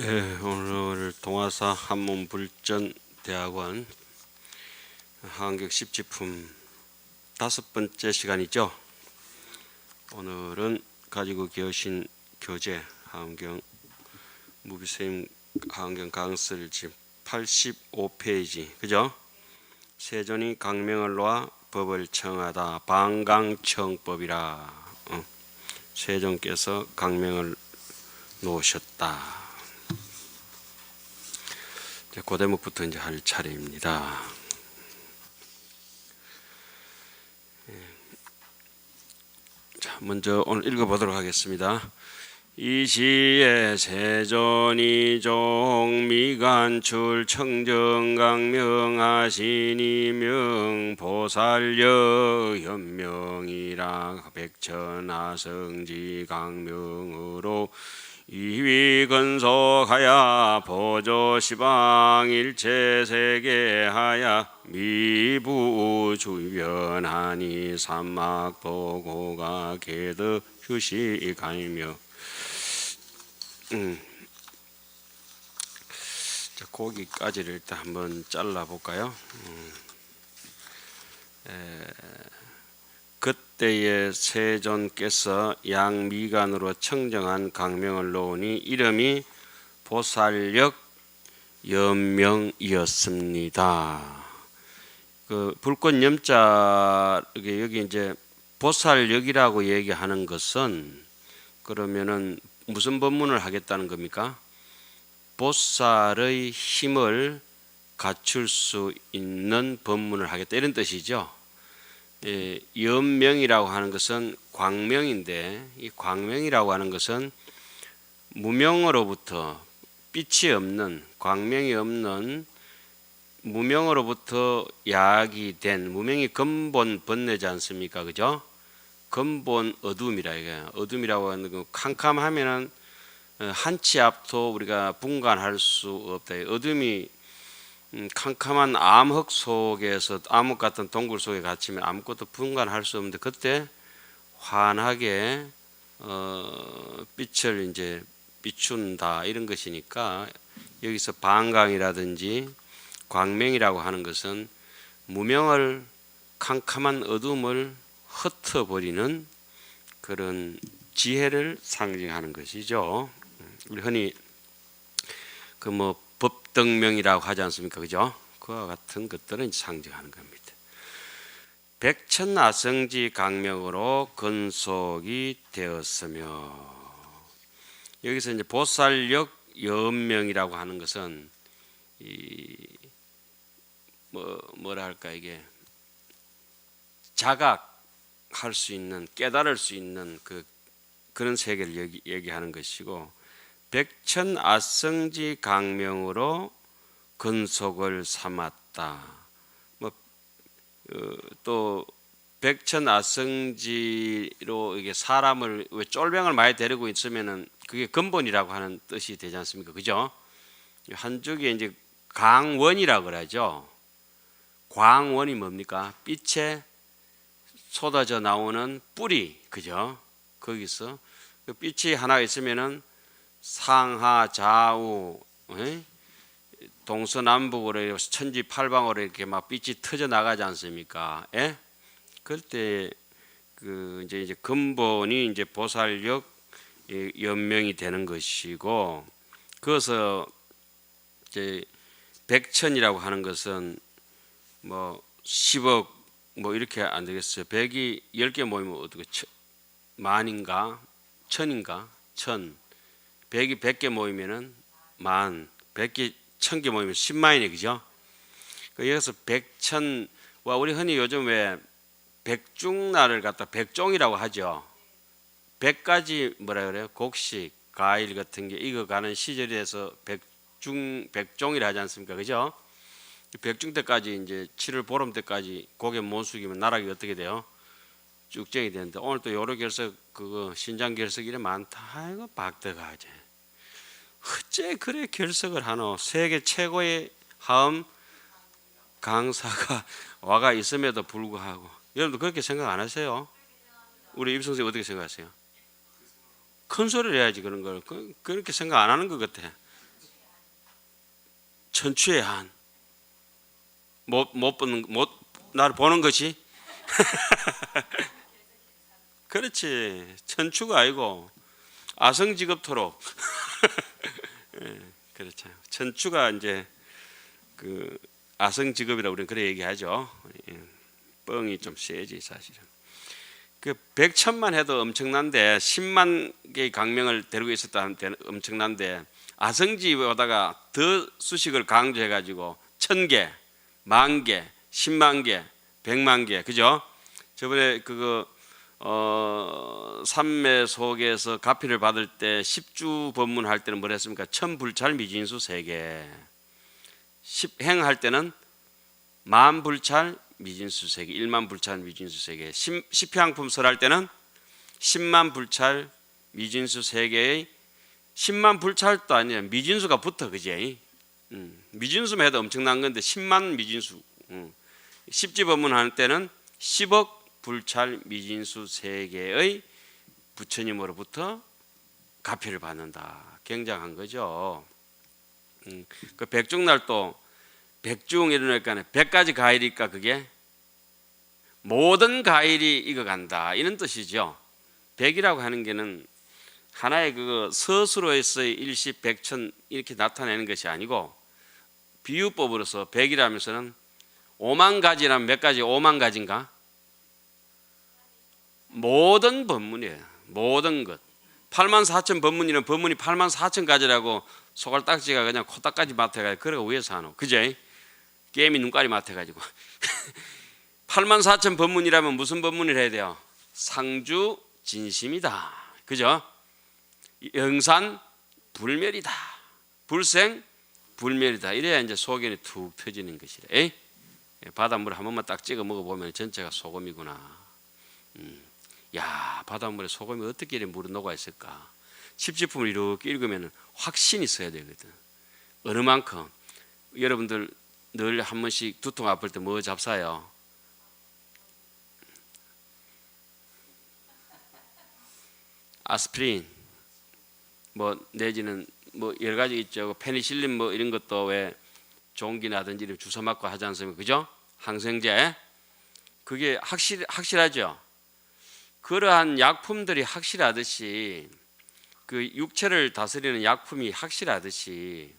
오늘 동아사 한문불전대학원 하원격 10지품 5번째 시간이죠. 오늘은 가지고 계신 교재 하원경 무비쌤 하원경 강설 지금 85페이지 그죠? 세존이 강명을 놓아 법을 청하다 방강청법이라. 세존께서 강명을 놓으셨다. 그 대목부터 이제 할 차례입니다. 자, 먼저 오늘 읽어보도록 하겠습니다. 이 시에 세존이 종미간출 청정강명하시니 명보살력 현명이라 백천하성지 강명으로 이위건속하야 보조시방일체세계하야 미부주변하니 삼막도고가 개득 휴식하며. 자, 거기까지를 일단 한번 잘라볼까요? 그때의 세존께서 양미간으로 청정한 강명을 놓으니 이름이 보살력 연명이었습니다. 그 불꽃 염자 여기 이제 보살력이라고 얘기하는 것은 그러면은 무슨 법문을 하겠다는 겁니까? 보살의 힘을 갖출 수 있는 법문을 하겠다 이런 뜻이죠. 연명이라고 하는 것은 광명인데 이 광명이라고 하는 것은 무명으로부터 빛이 없는 광명이 없는 무명으로부터 야기된 무명이 근본 번뇌지 않습니까? 그죠? 근본 어둠이라 이거예요. 어둠이라고 하는 거 캄캄하면은 한치 앞도 우리가 분간할 수 없다. 어둠이 캄캄한 암흑 속에서 암흑 같은 동굴 속에 갇히면 아무것도 분간할 수 없는데 그때 환하게 빛을 이제 비춘다 이런 것이니까 여기서 방광이라든지 광명이라고 하는 것은 무명을 캄캄한 어둠을 흩어버리는 그런 지혜를 상징하는 것이죠. 우리 흔히 그 뭐 법등명이라고 하지 않습니까? 그죠? 그와 같은 것들은 상징하는 겁니다. 백천아성지 강명으로 근속이 되었으며 여기서 이제 보살력 연명이라고 하는 것은 뭐라 할까 이게 자각할 수 있는 깨달을 수 있는 그런 세계를 얘기하는 것이고 백천아성지 강명으로 근속을 삼았다. 또 백천아성지로 이게 사람을 왜 쫄병을 많이 데리고 있으면은 그게 근본이라고 하는 뜻이 되지 않습니까? 그죠? 한쪽에 이제 강원이라고 그러죠. 광원이 뭡니까? 빛에 쏟아져 나오는 뿌리, 그죠? 거기서 그 빛이 하나 있으면은 상하 좌우 동서남북으로 천지팔방으로 이렇게 막 빛이 터져 나가지 않습니까? 예? 그럴 때 그 이제 근본이 이제 보살력 연명이 되는 것이고 그래서 이제 백천이라고 하는 것은 뭐 10억 뭐 이렇게 안 되겠어요. 100이 10개 모이면 어떻게 만인가 천인가 천 100이 100개 모이면은 만 100개 1000개 모이면 10만이네 그죠? 여기서 백천와 우리 흔히 요즘 왜 백중날을 갖다 백종이라고 하죠. 100가지 뭐라 그래요? 곡식, 과일 같은 게 익어가는 시절에서 백종이라 하지 않습니까? 그죠? 백중 때까지 이제 7월 보름 때까지 고개 못 숙이면 나락이 어떻게 돼요? 쭉정이 되는데 오늘 또 여러 결석 그거 신장 결석 이래 많다. 아이고 박대가지. 어째 그래 결석을 하노? 세계 최고의 하음 강사가 와가 있음에도 불구하고 여러분도 그렇게 생각 안 하세요? 우리 입 선생님 어떻게 생각하세요? 큰 소리를 해야지 그런 걸 그렇게 생각 안 하는 것 같아. 천추의 한. 못 보는, 나를 보는 것이. 그렇지. 천추가 아니고 아성직업토록. 예, 그렇죠. 천추가 이제 그 아성직업이라고 우리는 그래 얘기하죠. 예, 뻥이 좀 세지 사실은. 그 100천만 해도 엄청난데 10만 개의 강명을 데리고 있었다는 엄청난데 아성지보다가 더 수식을 강조해가지고 1000개, 10,000개, 10만 개, 100만 개, 그죠? 저번에 그거 삼매 속에서 가피를 받을 때 10주 법문할 때는 뭐라 했습니까? 천불찰 미진수 3개, 10행 할 때는 만불찰 미진수 3개, 1만 불찰 미진수 3개, 10향품 설할 때는 10만 불찰 미진수 3개의 10만 불찰도 아니야. 미진수가 붙어, 그지? 미진수만 해도 엄청난 건데 10만 미진수. 10지 법문할 때는 10억 불찰 미진수 3개의 부처님으로부터 가피를 받는다. 굉장한 거죠. 그 백중날도 백중 이러니까 100가지 가일이니까 그게 모든 가일이 익어간다 이런 뜻이죠. 백이라고 하는 게는 하나의 그 서술로에서의 일시 백천 이렇게 나타내는 것이 아니고 비유법으로서 백이라면서는 5만 가지라면 몇 가지? 5만 가지인가? 모든 법문이에요. 모든 것. 8만 4천 법문이면 법문이 8만 4천 가지라고 소갈딱지가 그냥 코딱까지 맡아가지고 그러고 위에서 하노. 그제? 게임이 눈깔이 맡아가지고 8만 4천 법문이라면 무슨 법문을 해야 돼요? 상주 진심이다. 그죠? 영산 불멸이다. 불생 불멸이다. 이래야 이제 소견이 툭 터지는 것이래. 바닷물 한 번만 딱 찍어 먹어보면 전체가 소금이구나. 야, 바닷물에 소금이 어떻게 이렇게 물에 녹아 있을까? 십지품을 이렇게 읽으면 확신이 있어야 되거든. 어느 만큼. 여러분들 늘 한 번씩 두통 아플 때 뭐 잡사요? 아스피린, 뭐 내지는 뭐 여러 가지 있죠. 페니실린 뭐 이런 것도 왜 종기나든지 이렇게 주사 맞고 하지 않습니까? 그죠? 항생제. 그게 확실하죠. 그러한 약품들이 확실하듯이 그 육체를 다스리는 약품이 확실하듯이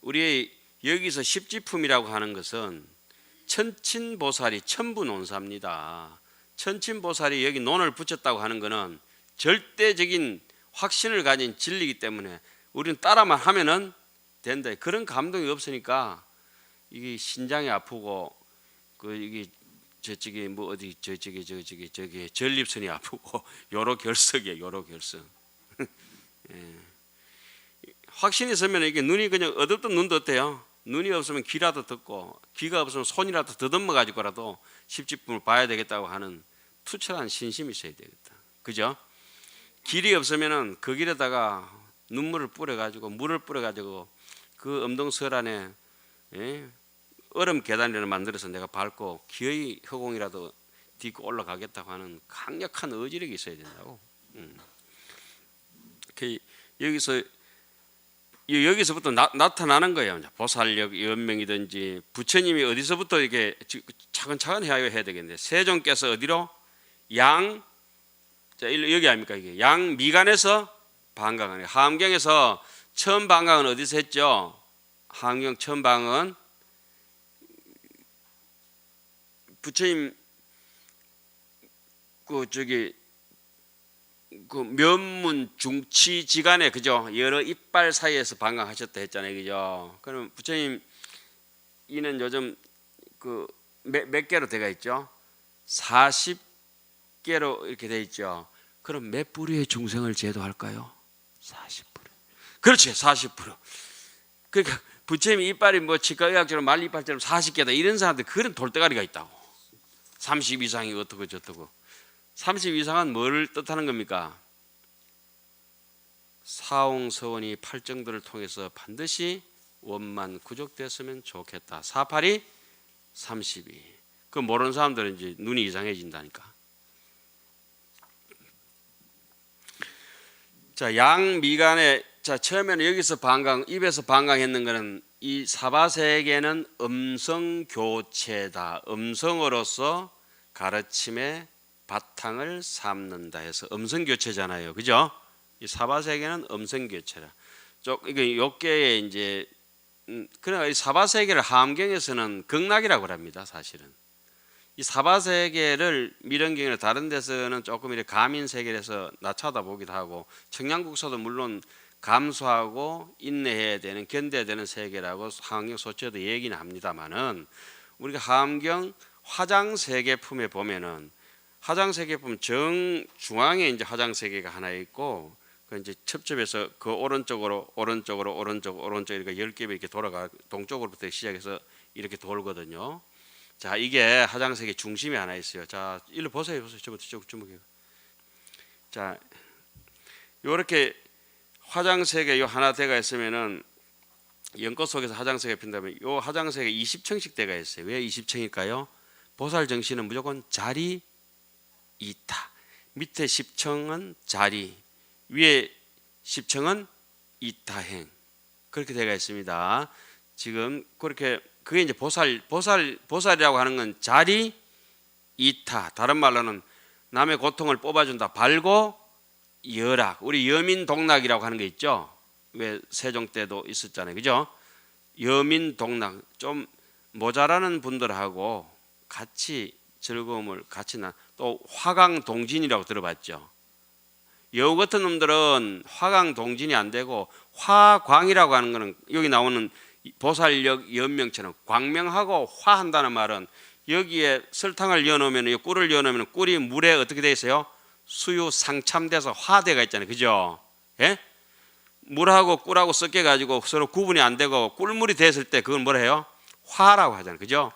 우리 여기서 십지품이라고 하는 것은 천친보살이 천부논사입니다. 천친보살이 여기 논을 붙였다고 하는 것은 절대적인 확신을 가진 진리이기 때문에 우리는 따라만 하면은 된다. 그런 감동이 없으니까 이게 신장이 아프고 그 이게 저쪽에 뭐 어디 저쪽에 전립선이 아프고 요로 결석이에요. 요로 결석. 예. 확신이 있으면 이게 눈이 그냥 어둡던 눈도 어때요? 눈이 없으면 귀라도 듣고 귀가 없으면 손이라도 더듬어 가지고라도 십지품을 봐야 되겠다고 하는 투철한 신심이 있어야 되겠다. 그죠? 길이 없으면은 그 길에다가 눈물을 뿌려 가지고 물을 뿌려 가지고 그 엄동설 안에 얼음 계단을 만들어서 내가 밟고 기어이 허공이라도 딛고 올라가겠다고 하는 강력한 의지력이 있어야 된다고. 여기서부터 나타나는 거예요. 보살력, 연명이든지 부처님이 어디서부터 이렇게 차근차근 해야 되겠는데 세종께서 어디로 양 여기 아닙니까 이게 양 미간에서 방광을 하암경에서 처음 방광은 어디서 했죠? 하암경 처음 방광은 부처님 그 면문 중치지간에 그죠? 여러 이빨 사이에서 방광하셨다 했잖아요, 그죠? 그럼 부처님 이는 요즘 그 몇 개로 되어 있죠? 40개로 이렇게 되어 있죠. 그럼 몇 부류의 중생을 제도할까요? 40%. 그렇지, 40%. 그러니까 부처님 이빨이 뭐 치과의학처럼 말리빨처럼 40개다 이런 사람들 그런 돌대가리가 있다고. 30 이상이 어떻고 저떻고. 30 이상은 뭘 뜻하는 겁니까? 사홍서원이 팔정도를 통해서 반드시 원만 구족됐으면 좋겠다. 48이 32. 그 모르는 사람들은 이제 눈이 이상해진다니까. 자, 양 미간에 자, 처음에는 여기서 반강, 입에서 반강했는 거는 이 사바세계는 음성 교체다. 음성으로서 가르침의 바탕을 삼는다 해서 음성 교체잖아요. 그죠? 이 사바세계는 음성 교체라. 이게 욕계에 이제 그러니까 이 사바세계를 함경에서는 극락이라고 합니다. 사실은 이 사바세계를 미련경이나 다른 데서는 조금 이렇게 가민세계에서 낮춰다 보기도 하고, 청량국서도 물론 감수하고 인내해야 되는, 견뎌야 되는 세계라고 하암경 소처도 얘기는 합니다만은, 우리가 하암경 화장세계품에 보면은 화장세계품 정중앙에 이제 화장세계가 하나 있고, 그 이제 첩첩해서 그 오른쪽 이렇게 10개 이렇게 돌아가, 동쪽으로부터 시작해서 이렇게 돌거든요. 자, 이게 화장세계 중심에 하나 있어요. 자, 일로 보세요. 저부터 주목해요. 자, 요렇게 화장세계 요 하나 대가 있으면은 연꽃 속에서 화장세계 핀다면 요 화장세계 20층씩 대가 있어요. 왜 20층일까요? 보살 정신은 무조건 자리 이타. 밑에 10층은 자리, 위에 10층은 이타행. 그렇게 대가 있습니다. 지금 그렇게 그게 이제 보살이라고 하는 건 자리 이타. 다른 말로는 남의 고통을 뽑아준다. 발고 열악. 우리 여민동락이라고 하는 게 있죠. 왜 세종 때도 있었잖아요. 그죠? 여민동락. 좀 모자라는 분들하고 같이 즐거움을 같이 또 화강동진이라고 들어봤죠. 여우 같은 놈들은 화강동진이 안 되고 화광이라고 하는 거는 여기 나오는 보살력 연명처럼 광명하고 화한다는 말은 여기에 설탕을 넣어놓으면, 꿀을 넣어놓으면 꿀이 물에 어떻게 돼 있어요? 수유 상참돼서 화대가 있잖아요. 그죠? 예? 물하고 꿀하고 섞여가지고 서로 구분이 안 되고 꿀물이 됐을 때 그건 뭐라 해요? 화라고 하잖아요. 그죠?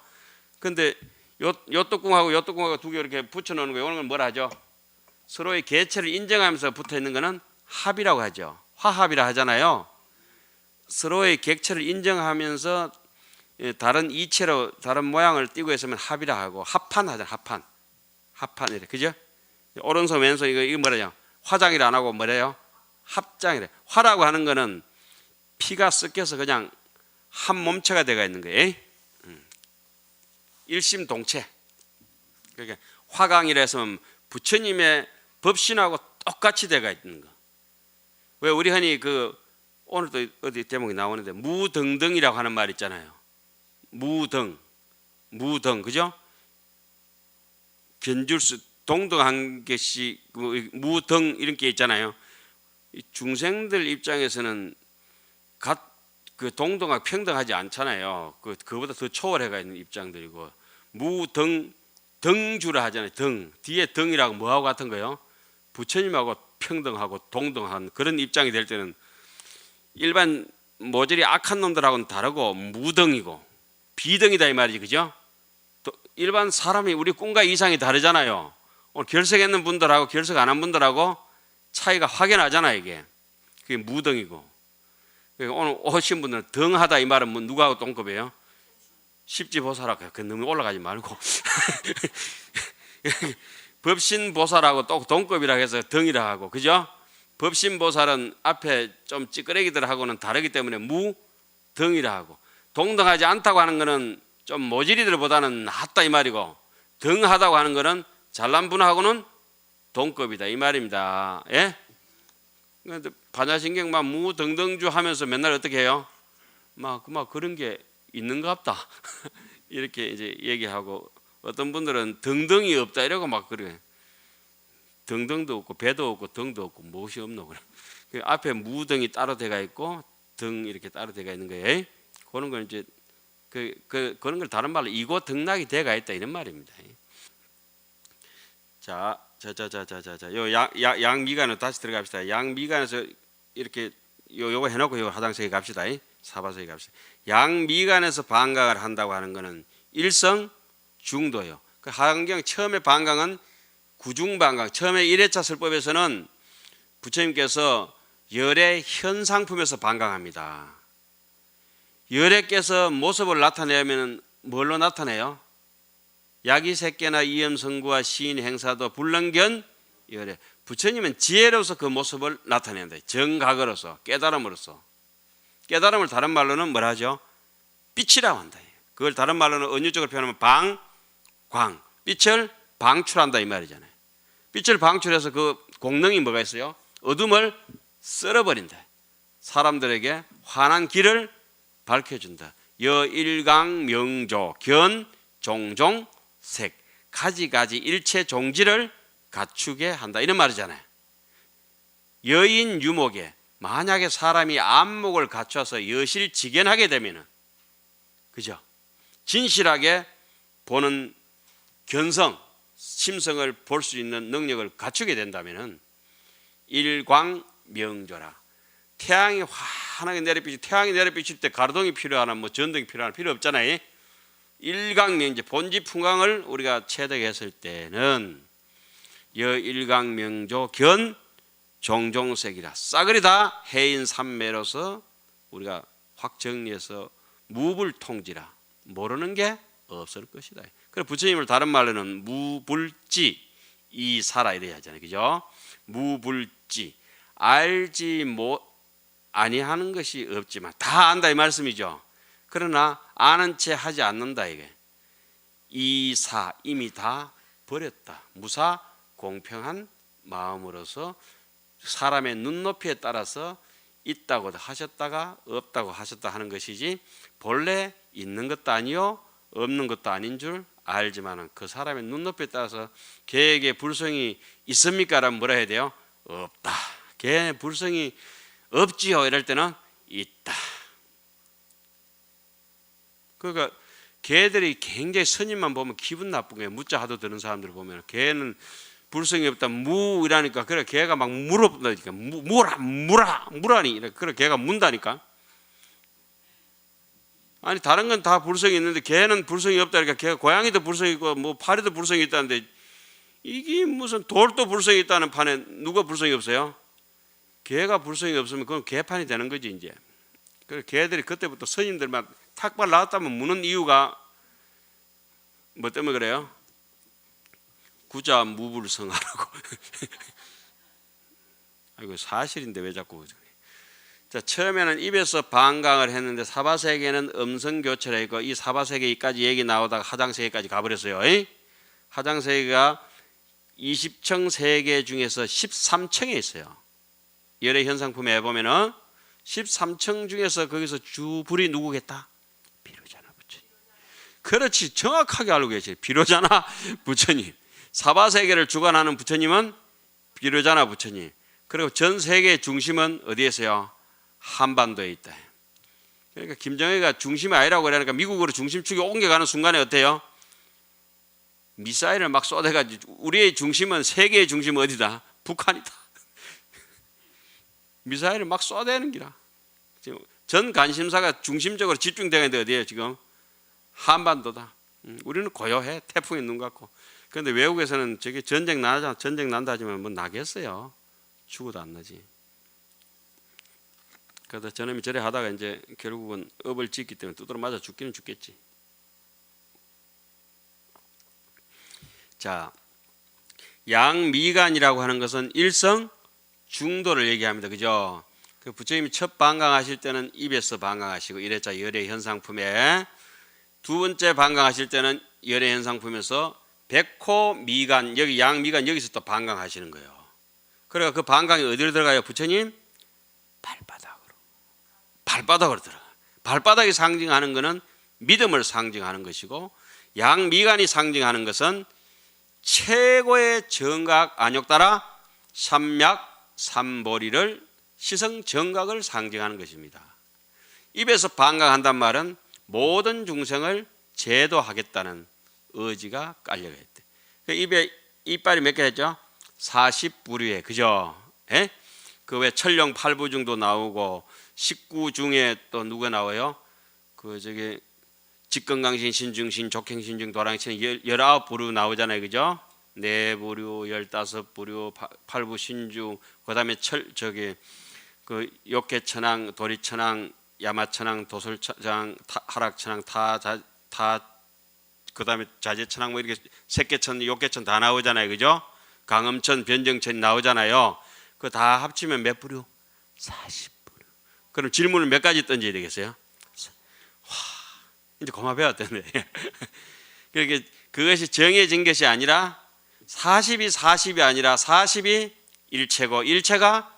근데 요 뚜껑하고 요 뚜껑하고 두 개 이렇게 붙여놓는 거예요. 이런 건 뭐라 하죠? 서로의 개체를 인정하면서 붙어 있는 거는 합이라고 하죠. 화합이라 하잖아요. 서로의 객체를 인정하면서 다른 이체로 다른 모양을 띠고 있으면 합이라 하고, 합판 하잖아요. 합판 이래. 그죠? 오른손 왼손 이거 뭐라죠? 화장이라 안 하고 뭐래요? 합장이래. 화라고 하는 거는 피가 섞여서 그냥 한 몸체가 되어 있는 거예요. 일심동체. 그러니까 화강이라 해서 부처님의 법신하고 똑같이 되어 있는 거. 왜 우리 흔히 오늘도 어디 대목이 나오는데 무등등이라고 하는 말 있잖아요. 무등, 그죠? 견줄수 동등한 것이 무등 이런 게 있잖아요. 중생들 입장에서는 동등하고 평등하지 않잖아요. 그보다 더 초월해가 있는 입장들이고, 등주라 하잖아요. 뒤에 등이라고 뭐하고 같은 거요? 부처님하고 평등하고 동등한 그런 입장이 될 때는 일반 모조리 악한 놈들하고는 다르고 무등이고 비등이다 이 말이지. 그죠? 일반 사람이 우리 꿈과 이상이 다르잖아요. 오늘 결석했는 분들하고 결석 안 한 분들하고 차이가 확연하잖아요. 이게 그게 무등이고, 오늘 오신 분들은 등하다 이 말은 누구하고 동급이에요? 십지보살하고. 너무 올라가지 말고 법신보살하고 또 동급이라고 해서 등이라 하고. 그죠? 법신보살은 앞에 좀 찌끄레기들하고는 다르기 때문에 무등이라 하고, 동등하지 않다고 하는 거는 좀 모질이들보다는 낫다 이 말이고, 등하다고 하는 거는 잘난 분하고는 동급이다 이 말입니다. 예? 반야신경만 무등등주 하면서 맨날 어떻게 해요? 막 그런 게 있는가 없다 이렇게 이제 얘기하고, 어떤 분들은 등등이 없다 이러고 막 그래. 등등도 없고 배도 없고 등도 없고 무엇이 없노 그래. 앞에 무등이 따로 돼가 있고 등 이렇게 따로 돼가 있는 거예요. 그런 걸 이제 그런 걸 다른 말로 이고 등락이 돼가 있다 이런 말입니다. 자, 요 양미간으로 다시 들어갑시다. 양미간에서 이렇게 요거 해놓고 요 화장세계 갑시다. 사바세계 갑시다. 양미간에서 반강을 한다고 하는 거는 일성 중도요. 그 하강경 처음에 반강은 구중반강. 처음에 1회차 설법에서는 부처님께서 열의 현상품에서 반강합니다. 열애께서 모습을 나타내면 뭘로 나타내요? 야기새끼나 이염성구와 시인 행사도 불능견 열애. 부처님은 지혜로서 그 모습을 나타낸다. 정각으로서, 깨달음으로서. 깨달음을 다른 말로는 뭐라 하죠? 빛이라고 한다. 그걸 다른 말로는 은유적으로 표현하면 광, 빛을 방출한다 이 말이잖아요. 빛을 방출해서 그 공능이 뭐가 있어요? 어둠을 쓸어버린다. 사람들에게 환한 길을 밝혀준다. 여일강명조 견 종종색, 가지가지 일체 종지를 갖추게 한다 이런 말이잖아요. 여인 유목에 만약에 사람이 안목을 갖춰서 여실직연하게 되면은, 그죠? 진실하게 보는 견성, 심성을 볼 수 있는 능력을 갖추게 된다면은 일광명조라. 태양이 환하게 내려비치, 태양이 내려비칠 때 가로등이 필요하나 뭐 전등이 필요하나 필요 없잖아요. 일광명조, 본지풍광을 우리가 체득했을 때는 여일광명조 견 종종색이라, 싸그리 다 해인산매로서 우리가 확 정리해서 무불통지라, 모르는 게 없을 것이다. 그래서 부처님을 다른 말로는 무불지 이사라 이래야 하잖아요. 그죠? 무불지, 알지 아니하는 것이 없지만 다 안다 이 말씀이죠. 그러나 아는 채 하지 않는다 이게. 이사, 이미 다 버렸다. 무사 공평한 마음으로서 사람의 눈높이에 따라서 있다고 하셨다가 없다고 하셨다 하는 것이지, 본래 있는 것도 아니요 없는 것도 아닌 줄 알지만은 그 사람의 눈높이에 따라서 걔에게 불성이 있습니까? 라면 뭐라 해야 돼요? 없다. 걔 불성이 없지요 이럴 때는 있다. 그러니까 걔들이 굉장히 스님만 보면 기분 나쁜 거예요. 무자 하도 드는 사람들을 보면 걔는 불성이 없다 무이라니까, 그래 걔가 막 물어본다니까, 무라니 그래 걔가 문다니까. 아니 다른 건 다 불성이 있는데 걔는 불성이 없다니까. 걔가 고양이도 불성이 있고 뭐 파리도 불성이 있다는데, 이게 무슨 돌도 불성이 있다는 판에 누가 불성이 없어요? 걔가 불성이 없으면 그건 개판이 되는 거지 이제. 그래 걔들이 그때부터 스님들만 탁발 나왔다면 무는 이유가 뭐 때문에 그래요? 구자 무불성하라고. 아이고 사실인데 왜 자꾸. 자, 처음에는 입에서 방광을 했는데 사바세계는 음성교체라 했고, 이 사바세계까지 얘기 나오다가 하장세계까지 가버렸어요. 하장세계가 20층 세계 중에서 13층에 있어요. 열의 현상품에 보면은 13층 중에서 거기서 주불이 누구겠다? 비로자나 부처님. 그렇지, 정확하게 알고 계세요. 비로자나 부처님. 사바세계를 주관하는 부처님은 비로자나 부처님. 그리고 전 세계의 중심은 어디에 있어요? 한반도에 있다. 그러니까 김정일이가 중심이 아니라고 그러니까 미국으로 중심축이 옮겨가는 순간에 어때요? 미사일을 막 쏟아가지고, 우리의 중심은, 세계의 중심은 어디다? 북한이다. 미사일을 막 쏟아내는 기라. 지금 전 관심사가 중심적으로 집중되어 있는데 어디에요 지금? 한반도다. 우리는 고요해. 태풍에 눈 감고. 그런데 외국에서는 저게 전쟁 난다 하지만 뭐 나겠어요. 죽어도 안 나지. 그러다 저놈이 저래 하다가 이제 결국은 업을 짓기 때문에 두드러 맞아 죽기는 죽겠지. 자, 양미간이라고 하는 것은 일성 중도를 얘기합니다. 그죠? 그 부처님이 첫 방광하실 때는 입에서 방광하시고 이랬자 열의 현상품에, 두 번째 방광하실 때는 열의 현상품에서 백호 미간, 여기 양미간 여기서 또 방광하시는 거예요. 그래서 그 방광이 어디로 들어가요? 부처님 발바닥으로 들어가. 발바닥이 상징하는 것은 믿음을 상징하는 것이고, 양미간이 상징하는 것은 최고의 정각 안욕 따라 삼약 삼보리를 시성 정각을 상징하는 것입니다. 입에서 방광한단 말은 모든 중생을 제도하겠다는 의지가 깔려가 있대. 입에 이빨이 몇 개 했죠? 40부류에, 그죠? 예? 그 왜 천령 8부중도 나오고 19중에 또 누가 나와요? 그 저기 직건강신, 신중신, 족행신중, 도랑신 19부류 나오잖아요, 그죠? 4부류, 15부류, 8부 신중, 그다음에 저기 그 욕계천왕, 도리천왕, 야마천왕, 도솔천왕, 하락천왕, 그다음에 자재천왕 뭐 이렇게 색계천, 욕계천 다 나오잖아요, 그죠? 강음천, 변정천이 나오잖아요. 그거 다 합치면 몇 부류? 40부류. 그럼 질문을 몇 가지 던져야 되겠어요? 와, 이제 고마 배웠던데. 그러니까 그것이 정해진 것이 아니라 40이 아니라 40이 일체고 일체가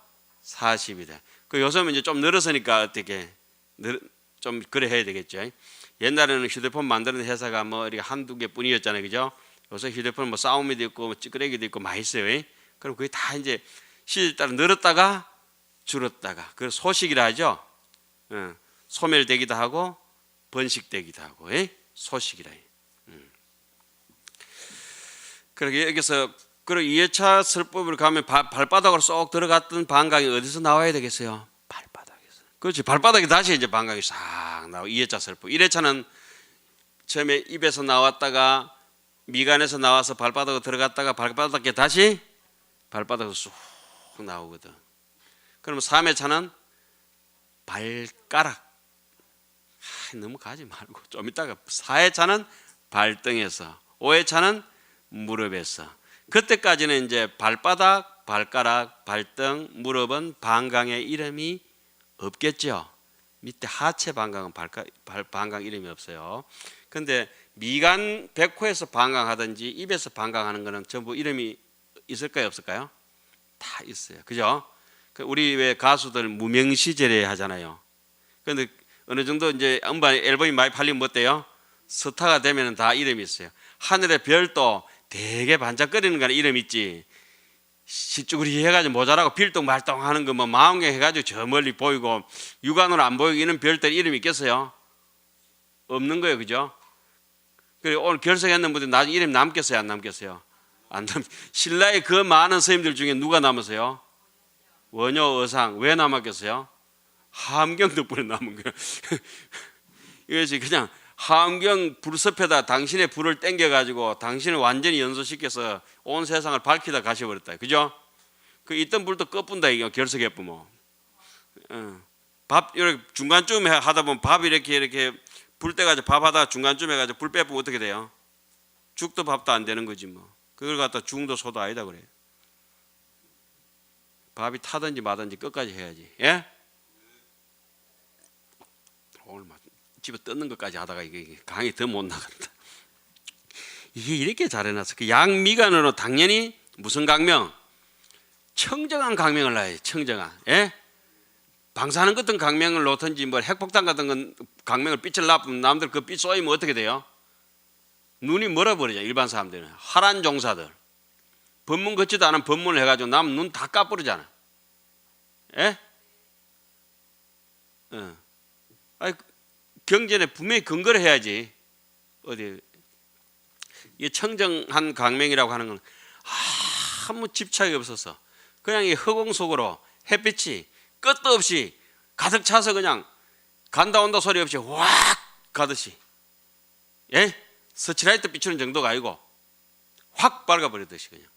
40이다. 그 요즘은 이제 좀 늘어서니까 어떻게 좀 그래 해야 되겠죠. 옛날에는 휴대폰 만드는 회사가 뭐 이렇게 한두 개뿐이었잖아요, 그죠? 요새 휴대폰 뭐 싸움이도 있고 뭐 찌끄레기도 있고 많이 있어요. 그럼 그게 다 이제 시대에 따라 늘었다가 줄었다가 그 소식이라 하죠. 소멸되기도 하고 번식되기도 하고 소식이라. 그러게 여기서 그리고 2회차 설법으로 가면 발바닥으로 쏙 들어갔던 방광이 어디서 나와야 되겠어요? 발바닥에서. 그렇지. 발바닥에 다시 이제 방광이 싹 나오고 2회차 설법. 1회차는 처음에 입에서 나왔다가 미간에서 나와서 발바닥으로 들어갔다가 발바닥에 다시 발바닥으로 쑥 나오거든. 그러면 3회차는 발가락. 너무 가지 말고 좀 이따가 4회차는 발등에서 5회차는 무릎에서. 그때까지는 이제 발바닥, 발가락, 발등, 무릎은 방광의 이름이 없겠죠. 밑에 하체 방광은 방광 이름이 없어요. 근데 미간, 백호에서 방광하든지 입에서 방광하는 거는 전부 이름이 있을까요, 없을까요? 다 있어요. 그죠? 우리 왜 가수들 무명시절에 하잖아요. 근데 어느 정도 이제 음반 앨범이 많이 팔리면 뭐 어때요? 스타가 되면 다 이름이 있어요. 하늘의 별도 되게 반짝거리는 거는 이름 있지. 시쭈구리 해가지고 모자라고 빌동말동 하는 거 뭐 망원경 해가지고 저 멀리 보이고 육안으로 안 보이고 이런 별들 이름이 있겠어요? 없는 거예요, 그죠? 그리고 오늘 결석했는 분들 나중에 이름 남겠어요, 안 남겠어요? 안 남. 신라의 그 많은 스님들 중에 누가 남았어요? 원효, 의상. 왜 남았겠어요? 함경 덕분에 남은 거예요. 이것이 그냥 함경 불섭에다 당신의 불을 땡겨가지고 당신을 완전히 연소시켜서 온 세상을 밝히다 가셔버렸다. 그죠? 그 있던 불도 꺼뿐다 이거 결석해보면. 밥 이렇게 중간쯤에 하다 보면 밥 이렇게 불 떼가지고 밥 하다가 중간쯤에 해가지고 불 빼보면 어떻게 돼요? 죽도 밥도 안 되는 거지 뭐. 그걸 갖다 중도 소도 아니다 그래. 밥이 타든지 마든지 끝까지 해야지. 예? 오늘 막 집에 뜯는 것까지 하다가 이게 강이 더 못 나간다. 이게 이렇게 잘해놨어. 그 양미간으로 당연히 무슨 강명? 청정한 강명을 놔야지. 청정한. 예? 방사능 같은 강명을 놓든지 뭐 핵폭탄 같은 건 강명을 빛을 놔면 남들 그 빛 쏘이면 어떻게 돼요? 눈이 멀어버리죠. 일반 사람들은. 하란 종사들. 법문 걷지도 않은 법문을 해가지고 남 눈 다 까버리잖아. 예? 아니, 경전에 분명히 근거를 해야지. 어디 이 청정한 강명이라고 하는 건 아무 집착이 없어서 그냥 이 허공 속으로 햇빛이 끝도 없이 가득 차서 그냥 간다 온다 소리 없이 확 가듯이, 예? 서치라이트 비추는 정도가 아니고 확 밝아버리듯이 그냥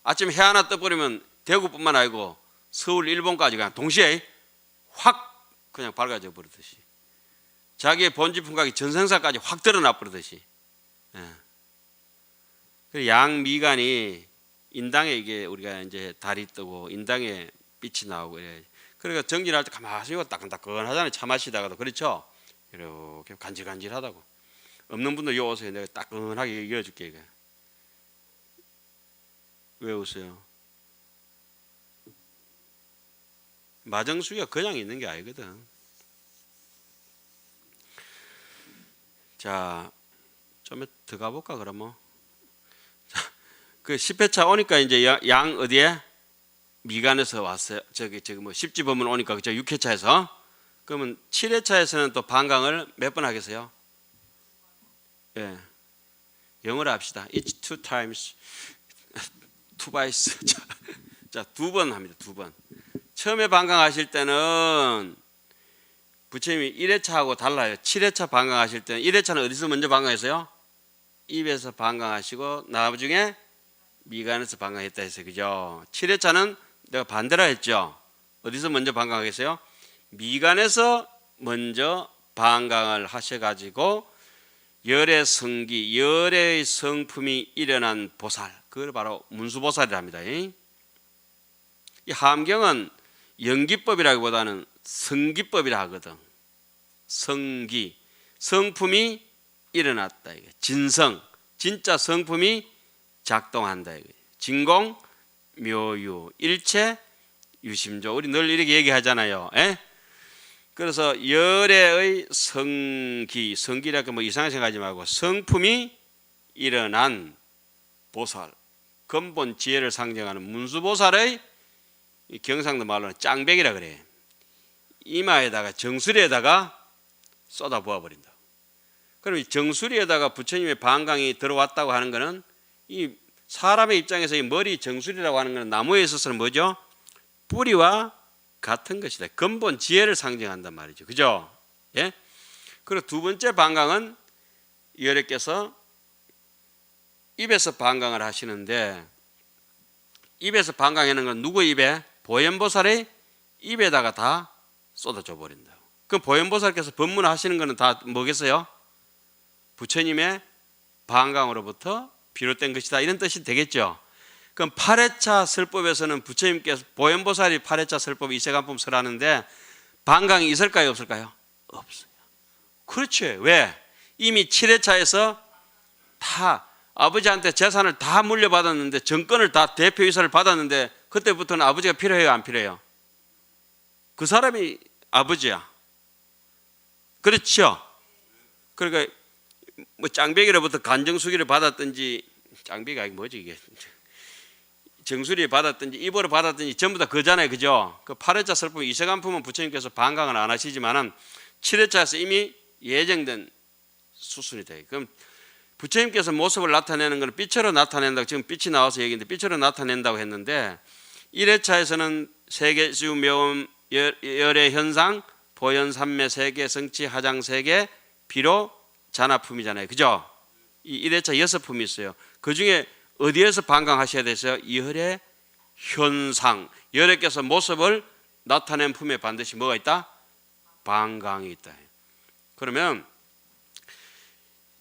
아침 해 하나 떠버리면 대구뿐만 아니고 서울, 일본까지 그냥 동시에 확 그냥 밝아져 버리듯이 자기의 본질 품각이 전생사까지 확 드러나 버리듯이. 예. 양미간이 인당에 이게 우리가 이제 달이 뜨고 인당에 빛이 나오고 이래. 그러니까 정진할 때 가만히 따끈따끈하잖아요. 차 마시다가도 그렇죠. 이렇게 간질간질하다고. 없는 분들 요 오세요. 내가 따끈하게 이어줄게. 이게. 왜 웃어요? 마정수기가 그냥 있는 게 아니거든. 자, 좀 더 가볼까 그러면. 그 10회차 오니까 이제 양 어디에? 미간에서 왔어요. 저기 뭐 십지법문 오니까 그죠? 6회차에서. 그러면 7회차에서는 또 방광을 몇 번 하겠어요? 예. 영어로 합시다. It's two times, twice. 자, 2번 합니다. 2번. 처음에 방광하실 때는 부처님이 1회차하고 달라요. 7회차 방광하실 때는 1회차는 어디서 먼저 방광했어요? 입에서 방광하시고 나중에 미간에서 방광했다 했어요. 그죠? 7회차는 내가 반대라 했죠. 어디서 먼저 방광하겠어요? 미간에서 먼저 방광을 하셔가지고 열의 성기, 열의 성품이 일어난 보살, 그걸 바로 문수보살이라 합니다. 이 함경은 연기법이라기보다는 성기법이라 하거든. 성기, 성품이 일어났다. 진성, 진짜 성품이 작동한다. 진공, 묘유, 일체, 유심조. 우리 늘 이렇게 얘기하잖아요. 그래서 열애의 성기, 성기라고 뭐 이상하게 생각하지 말고 성품이 일어난 보살, 근본 지혜를 상징하는 문수보살의 경상도 말로는 짱백이라 그래. 이마에다가 정수리에다가 쏟아 부어 버린다. 그럼 이 정수리에다가 부처님의 반강이 들어왔다고 하는 것은 이 사람의 입장에서 이 머리 정수리라고 하는 것은 나무에 있어서는 뭐죠? 뿌리와 같은 것이다. 근본 지혜를 상징한단 말이죠. 그죠? 예? 그리고 두 번째 반강은 열애께서 입에서 반강을 하시는데, 입에서 반강하는 건 누구 입에? 보현보살의 입에다가 다 쏟아져 버린다. 그럼 보현보살께서 법문하시는 것은 다 뭐겠어요? 부처님의 반강으로부터 비롯된 것이다, 이런 뜻이 되겠죠. 그럼 8회차 설법에서는 부처님께서 보현보살이 8회차 설법 이세간품 설하는데 반강이 있을까요, 없을까요? 없어요. 그렇죠. 왜? 이미 7회차에서 다 아버지한테 재산을 다 물려받았는데, 정권을 다 대표이사를 받았는데, 그때부터는 아버지가 필요해요, 안 필요해요? 그 사람이 아버지야. 그렇죠. 그러니까 뭐 짱배기로부터 간정수기를 받았든지, 짱배기가 아니고 뭐지 이게, 정수리 받았든지 입으로 받았든지 전부 다 그잖아요. 그죠? 그 8회차 설법 이세간품은 부처님께서 반강을 안 하시지만은 7회차에서 이미 예정된 수순이 돼요. 그럼 부처님께서 모습을 나타내는 건 빛으로 나타낸다고, 지금 빛이 나와서 얘기인데 빛으로 나타낸다고 했는데, 1회차에서는 세계주 묘음 열의 현상, 보현 삼매 세계, 성치 하장 세계, 비로 잔화품이잖아요. 그죠? 이 1회차 6품이 있어요. 그 중에 어디에서 반강하셔야 되세요? 열의 현상, 열애께서 모습을 나타낸 품에 반드시 뭐가 있다? 반강이 있다. 그러면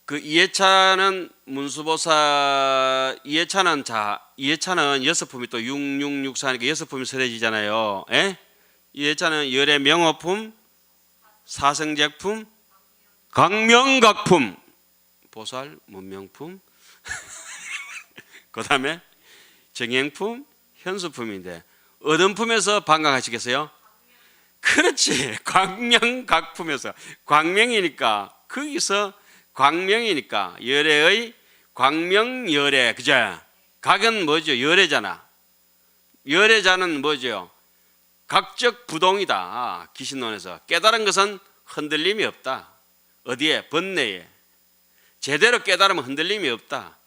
그 2회차는 문수보살, 2회차는 6품이 또 6664니까 6품이 설해지잖아요. 2회차는 열의 명호품, 사성제품, 강명각품, 보살 문명품, 그 다음에 정행품, 현수품인데 어떤 품에서 반강하시겠어요? 그렇지, 광명각품에서. 광명이니까, 거기서 광명이니까 열애의 광명열애, 그죠? 각은 뭐죠? 열애잖아. 열애자는 뭐죠? 각적 부동이다. 기신론에서 깨달은 것은 흔들림이 없다. 어디에? 번뇌에. 제대로 깨달으면 흔들림이 없다.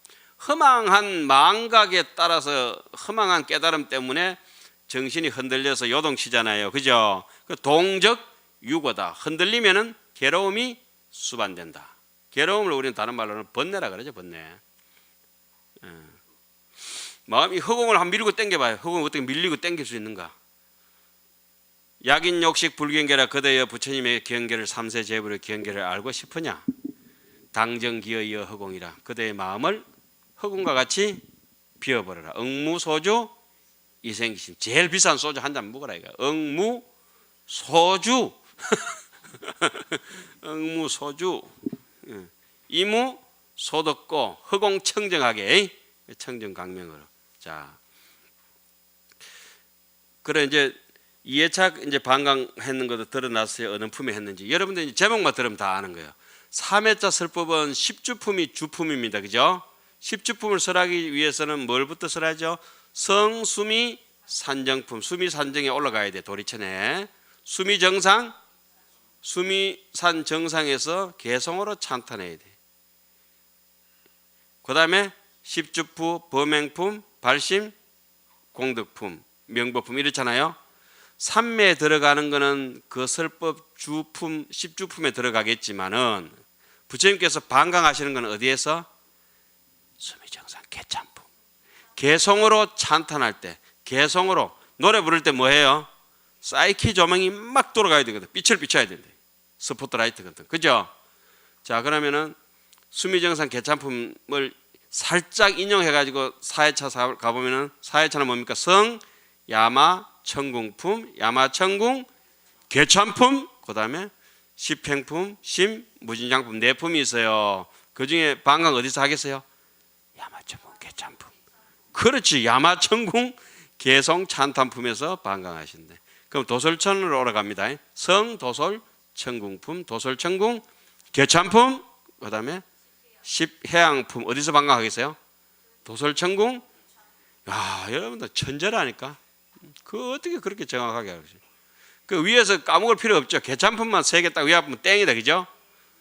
허망한 망각에 따라서, 허망한 깨달음 때문에 정신이 흔들려서 요동치잖아요. 그죠? 그 동적 유고다. 흔들리면은 괴로움이 수반된다. 괴로움을 우리는 다른 말로는 번뇌라 그러죠. 번뇌. 마음이 허공을 한 밀고 당겨봐요. 허공을 어떻게 밀리고 당길 수 있는가? 약인 욕식 불경계라 그대여 부처님의 경계를 삼세 제불의 경계를 알고 싶으냐? 당정기어이어 허공이라 그대의 마음을 허공과 같이 비워버려라. 응무소주 이생기심. 제일 비싼 소주 한 잔 먹어라 이거. 응무소주. 응무소주. 이무 소득고 허공 청정하게, 청정강명으로. 자, 그래 이제 2회차 이제 반강했는 것도 드러났어요. 어느 품에 했는지. 여러분들 이제 제목만 들으면 다 아는 거예요. 3회차 설법은 10주품이 주품입니다. 그죠? 10주품을 설하기 위해서는 뭘부터 설하죠? 성, 수미, 산정품. 수미, 산정에 올라가야 돼. 도리천에. 수미 정상, 수미, 산 정상에서 개성으로 찬탄해야 돼. 그 다음에 10주품, 범행품, 발심, 공덕품, 명법품 이렇잖아요. 삼매에 들어가는 거는 그 설법 주품, 10주품에 들어가겠지만은 부처님께서 반강하시는 건 어디에서? 수미정상 개찬품. 개성으로 찬탄할 때, 개성으로 노래 부를 때 뭐해요? 사이키 조명이 막 돌아가야 되거든. 빛을 비춰야 된대. 스포트라이트 같은. 그죠? 자, 그러면은 수미정산 개찬품을 살짝 인용해가지고 사회차 가보면은 사회차는 뭡니까? 성, 야마, 천궁품, 야마천궁, 개찬품, 그 다음에 십행품, 심, 무진장품 네 품이 있어요. 그 중에 방광 어디서 하겠어요? 야마천궁, 개찬품. 그렇지. 야마천궁, 개성, 찬탄품에서 방광하신대. 그럼 도솔천으로 올라갑니다. 성, 도솔, 천궁품, 도솔천궁, 개찬품, 그 다음에 십해양품 어디서 방광하겠어요? 도솔천궁. 야, 여러분들 천재라니까. 그 어떻게 그렇게 정확하게 하겠어요? 그 위에서 까먹을 필요 없죠. 개찬품만 3개 딱 외워보면 땡이다, 그죠?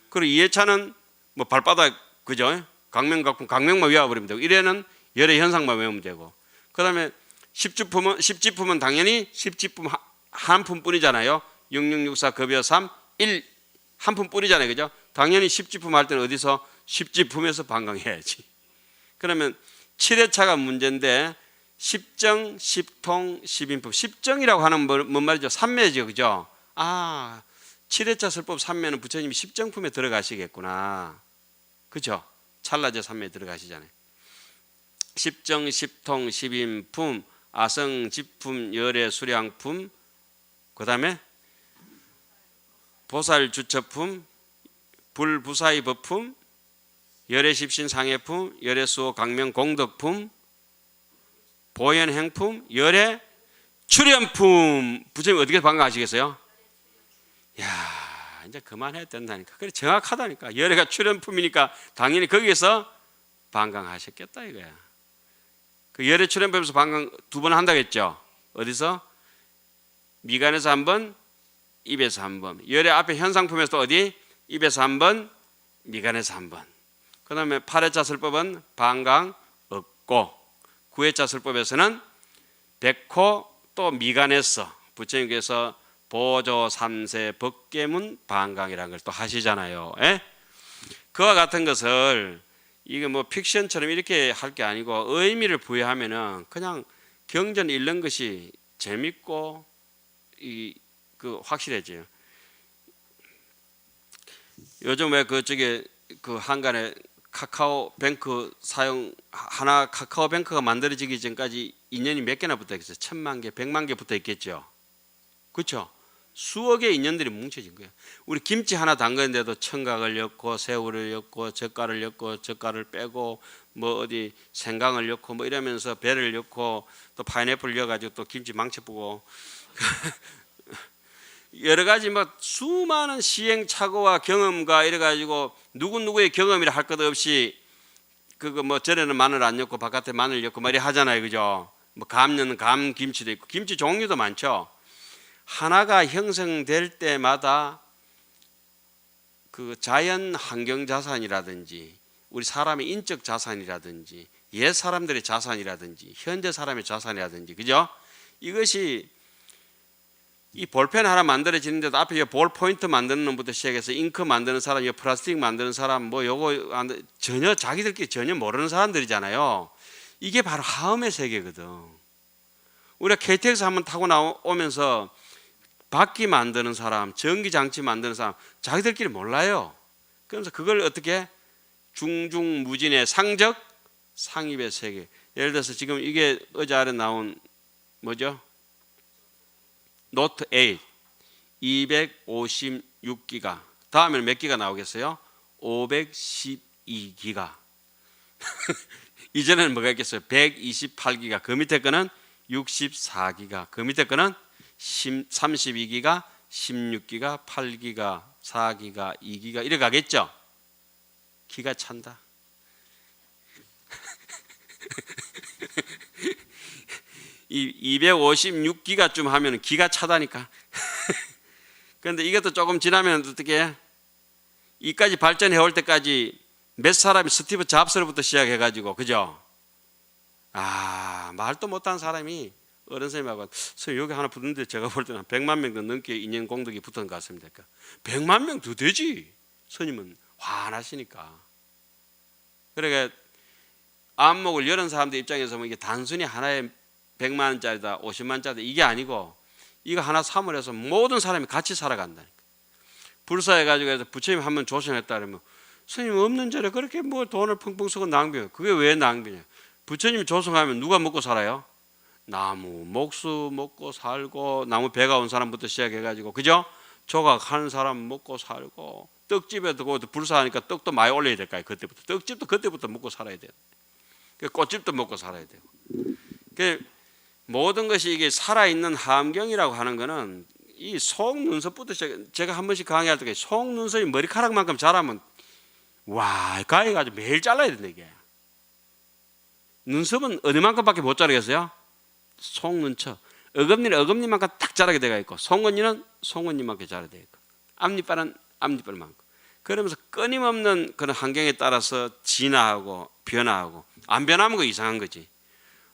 그리고 이해차는 뭐 발바닥, 그죠? 강명각품, 강명만 외워버리면 되고, 이래는 열의 현상만 외우면 되고, 그 다음에 십지품은 당연히 십지품 한 품뿐이잖아요. 6664 급여 3 1 한 품뿐이잖아요, 그죠? 당연히 십지품 할 때는 어디서 십지품에서 방광해야지. 그러면 7회차가 문제인데 십정, 십통, 십인품. 십정이라고 하는 뭔 말이죠? 삼매죠, 그죠? 아, 7회차 설법 삼매는 부처님이 십정품에 들어가시겠구나, 그죠? 찰나제 삼매에 들어가시잖아요. 십정, 십통, 십인품, 아성, 집품, 열애, 수량품, 그 다음에 보살, 주처품, 불부사의 법품, 열애, 십신, 상해품, 열애, 수호, 강명, 공덕품, 보현, 행품, 열애, 출현품. 부처님 어떻게 방광하시겠어요? 야, 이제 그만해야 된다니까. 그래, 정확하다니까. 열애가 출현품이니까 당연히 거기에서 방광하셨겠다 이거야. 그 열애 출현법에서 방광 2번 한다고 했죠. 어디서? 미간에서 1번, 입에서 1번. 열애 앞에 현상품에서 또 어디? 입에서 1번, 미간에서 1번. 그 다음에 8회차 설법은 방광 없고, 9회차 설법에서는 백호 또 미간에서 부처님께서 보조 3세 법계문 방광이라는 걸 또 하시잖아요. 에? 그와 같은 것을 이게 뭐 픽션처럼 이렇게 할 게 아니고 의미를 부여하면은 그냥 경전 읽는 것이 재밌고 그 확실해져요. 요즘 왜 그쪽에 그 한간에 카카오뱅크 사용 하나 카카오뱅크가 만들어지기 전까지 인연이 몇 개나 붙어 있겠어요? 1000만 개, 100만 개 붙어 있겠죠. 그렇죠? 수억 개의 인연들이 뭉쳐진 거예요. 우리 김치 하나 담그는데도 청각을 엮고 새우를 엮고 젓갈을 엮고 젓갈을 빼고 뭐 어디 생강을 엮고 뭐 이러면서 배를 엮고 또 파인애플 엮어가지고 또 김치 망쳐보고 여러 가지 뭐 수많은 시행착오와 경험과 이래가지고 누구의 경험이라 할 것 없이 그거 뭐 전에는 마늘 안 넣고 바깥에 마늘 넣고 뭐 이래 하잖아요, 그죠? 뭐 감 넣는 감 김치도 있고 김치 종류도 많죠. 하나가 형성될 때마다 그 자연 환경 자산이라든지 우리 사람의 인적 자산이라든지 옛 사람들의 자산이라든지 현재 사람의 자산이라든지, 그죠? 이것이 이 볼펜 하나 만들어지는데도 앞에 볼 포인트 만드는 놈부터 시작해서 잉크 만드는 사람, 플라스틱 만드는 사람, 뭐 요거 전혀 자기들끼리 전혀 모르는 사람들이잖아요. 이게 바로 하음의 세계거든. 우리가 KTX 한번 타고 나오면서 바퀴 만드는 사람, 전기장치 만드는 사람, 자기들끼리 몰라요. 그래서 그걸 어떻게 중중무진의 상적, 상입의 세계. 예를 들어서 지금 이게 어제 아래 나온 뭐죠? 노트 8 256기가. 다음에는 몇 기가 나오겠어요? 512기가. 이전에는 뭐가 있겠어요? 128기가. 그 밑에 거는 64기가. 그 밑에 거는 32기가, 16기가, 8기가, 4기가, 2기가 이래 가겠죠? 기가 찬다. 이 256기가쯤 하면 기가 차다니까. 그런데 이것도 조금 지나면 어떻게 해? 이까지 발전해 올 때까지 몇 사람이 스티브 잡스로부터 시작해가지고, 그죠? 아, 말도 못한 사람이 어른 선생님하고 여기 하나 붙는데 제가 볼 때는 100만 명 더 넘게 인연 공덕이 붙은 것 같습니다. 100만 명 더 되지. 스님은 환하시니까. 그러니까 안목을 열은 사람들 입장에서 보면 이게 단순히 하나의 100만 원짜리다 50만 원짜리다 이게 아니고 이거 하나 사물 해서 모든 사람이 같이 살아간다니까. 불사해가지고 해서 부처님 한 번 조심했다 그러면 스님 없는 절에 그렇게 뭐 돈을 펑펑 쓰고 낭비해요. 그게 왜 낭비냐? 부처님이 조성하면 누가 먹고 살아요? 나무, 목수 먹고 살고, 나무 배가 온 사람부터 시작해가지고, 그죠? 조각하는 사람 먹고 살고, 떡집에 두고 불사하니까 떡도 많이 올려야 될까요? 그때부터. 떡집도 그때부터 먹고 살아야 돼요. 꽃집도 먹고 살아야 돼요. 모든 것이 이게 살아있는 함경이라고 하는 거는 이 속눈썹부터 제가 한 번씩 강의할 때 속눈썹이 머리카락만큼 자라면 와, 가해가지고 매일 잘라야 된다 이게. 눈썹은 어디만큼밖에 못 자라겠어요? 속눈썹. 어금니는 어금니만큼 딱 자라게 되어 있고, 송곳니는 송곳니만큼 자라게 되어 있고, 앞니빨은 앞니빨만큼. 그러면서 끊임없는 그런 환경에 따라서 진화하고 변화하고, 안 변하면 그 이상한 거지.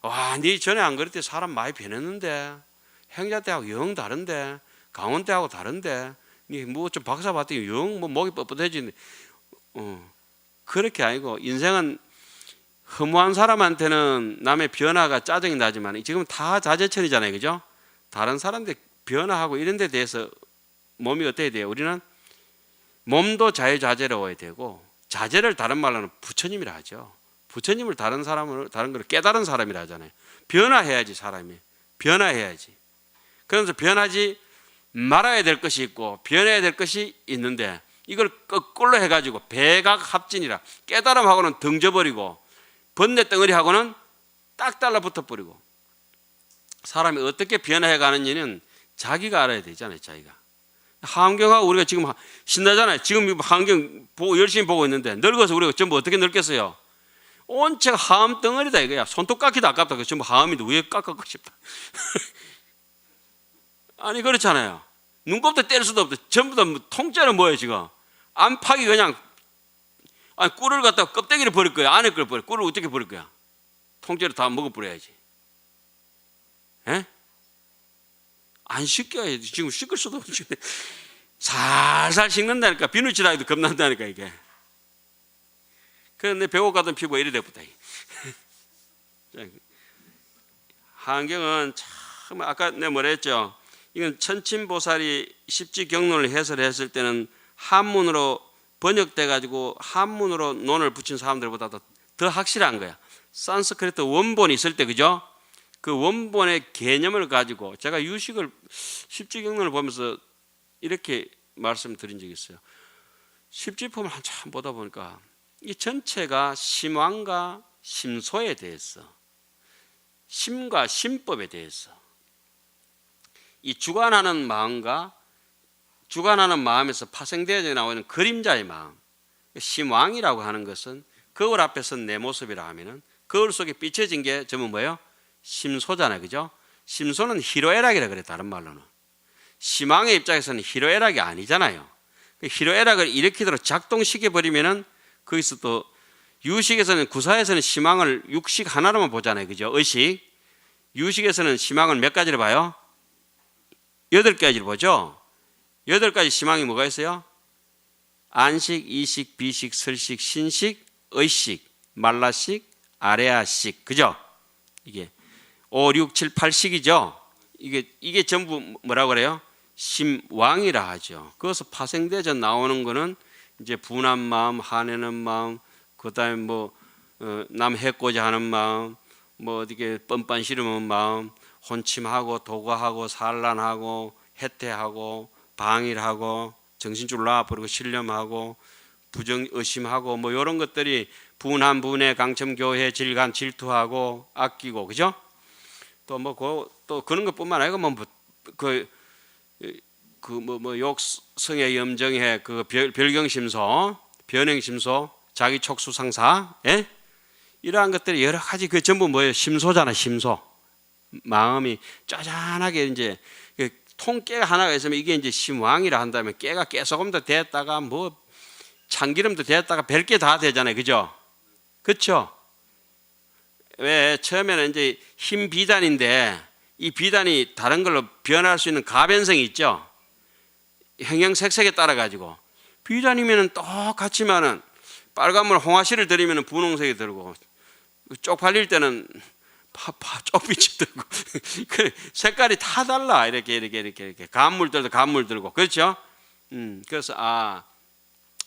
와, 네 전에 안 그랬대. 사람 많이 변했는데, 행자 때하고 영 다른데, 강원 때하고 다른데, 니 뭐 좀 박사 봤더니 영 뭐 목이 뻣뻣해지는데, 그렇게 아니고 인생은 허무한 사람한테는 남의 변화가 짜증이 나지만 지금 다 자제천이잖아요, 그죠? 다른 사람들 변화하고 이런 데 대해서 몸이 어때야 돼요? 우리는 몸도 자유자재로워야 되고, 자재를 다른 말로는 부처님이라 하죠. 부처님을 다른 사람을 다른 걸 깨달은 사람이라 하잖아요. 변화해야지 사람이. 변화해야지. 그러면서 변하지 말아야 될 것이 있고 변해야 될 것이 있는데 이걸 거꾸로 해가지고 백악합진이라 깨달음하고는 등져버리고 번뇌 덩어리하고는 딱 달라붙어버리고 사람이 어떻게 변화해 가는지는 자기가 알아야 되잖아요. 자기가. 환경하고 우리가 지금 신나잖아요. 지금 환경 보고 열심히 보고 있는데 늙어서 우리가 전부 어떻게 늙겠어요? 온체가 하음 덩어리다 이거야. 손톱 깎기도 아깝다. 전부 하음인데 왜 깎고 싶다. 아니 그렇잖아요. 눈곱도 뗄 수도 없다. 전부 다 통째로 뭐예요 지금? 안팎이 그냥 아니 꿀을 갖다가 껍데기를 버릴 거야. 안에 걸 버려. 꿀을 어떻게 버릴 거야? 통째로 다 먹어버려야지. 에? 안 씻겨야지. 지금 씻을 수도 없지. 살살 씻는다니까. 비누칠하기도 겁난다니까 이게. 그런데 배고 가던 피부가 이래 돼버다. 환경은 참 아까 내가 뭐라 했죠? 이건 천침보살이 십지경론을 해설했을 때는 한문으로 번역돼 가지고 한문으로 논을 붙인 사람들보다도 더 확실한 거야. 산스크리트 원본이 있을 때 그죠? 그 원본의 개념을 가지고 제가 유식을 십지경론을 보면서 이렇게 말씀드린 적이 있어요. 십지품을 한참 보다 보니까 이 전체가 심왕과 심소에 대해서 심과 심법에 대해서 이 주관하는 마음과 주관하는 마음에서 파생되어져 나오는 그림자의 마음, 심왕이라고 하는 것은 거울 앞에 선 내 모습이라 하면은 거울 속에 비춰진 게 전부 뭐예요? 심소잖아요, 그죠? 심소는 희로애락이라 그래 다른 말로는. 심왕의 입장에서는 희로애락이 아니잖아요. 희로애락을 일으키도록 작동시켜 버리면은 거기서 또 유식에서는 구사에서는 심왕을 육식 하나로만 보잖아요, 그죠? 의식. 유식에서는 심왕을 몇 가지를 봐요? 8가지를 보죠. 8가지 심왕이 뭐가 있어요? 안식, 이식, 비식, 설식, 신식, 의식, 말라식, 아레아식, 그죠? 이게 5, 6, 7, 8식이죠. 이게 전부 뭐라고 그래요? 심왕이라 하죠. 거기서 파생되어 나오는 거는 이제 분한 마음, 화내는 마음, 그다음에 뭐 남 해코자 하는 마음, 뭐 어떻게 뻔뻔 싫으면 마음, 혼침하고 도가하고 산란하고 해태하고 방일하고 정신줄 놔버리고 신념하고 부정 의심하고 뭐 이런 것들이 분한 분해 강첨 교회 질간 질투하고 아끼고 그죠? 또 뭐 또 그런 것뿐만 아니고 뭐 욕성의 염정해 그 별경심소 변행심소 자기 촉수상사 예? 이러한 것들이 여러 가지 그 전부 뭐예요? 심소잖아. 심소. 마음이 짜잔하게 이제 통깨가 하나가 있으면 이게 이제 심왕이라 한다면 깨가 깨소금도 됐다가 뭐 참기름도 됐다가 별게 다 되잖아요. 그죠? 그렇죠? 왜 처음에는 이제 흰 비단인데 이 비단이 다른 걸로 변할 수 있는 가변성이 있죠. 형형색색에 따라 가지고 비단이면은 똑같지만은 빨간물 홍화실을 들이면은 분홍색이 들고 쪽팔릴 때는 쪽빛이 들고 그 색깔이 다 달라. 이렇게 간물 들고 그렇죠? 그래서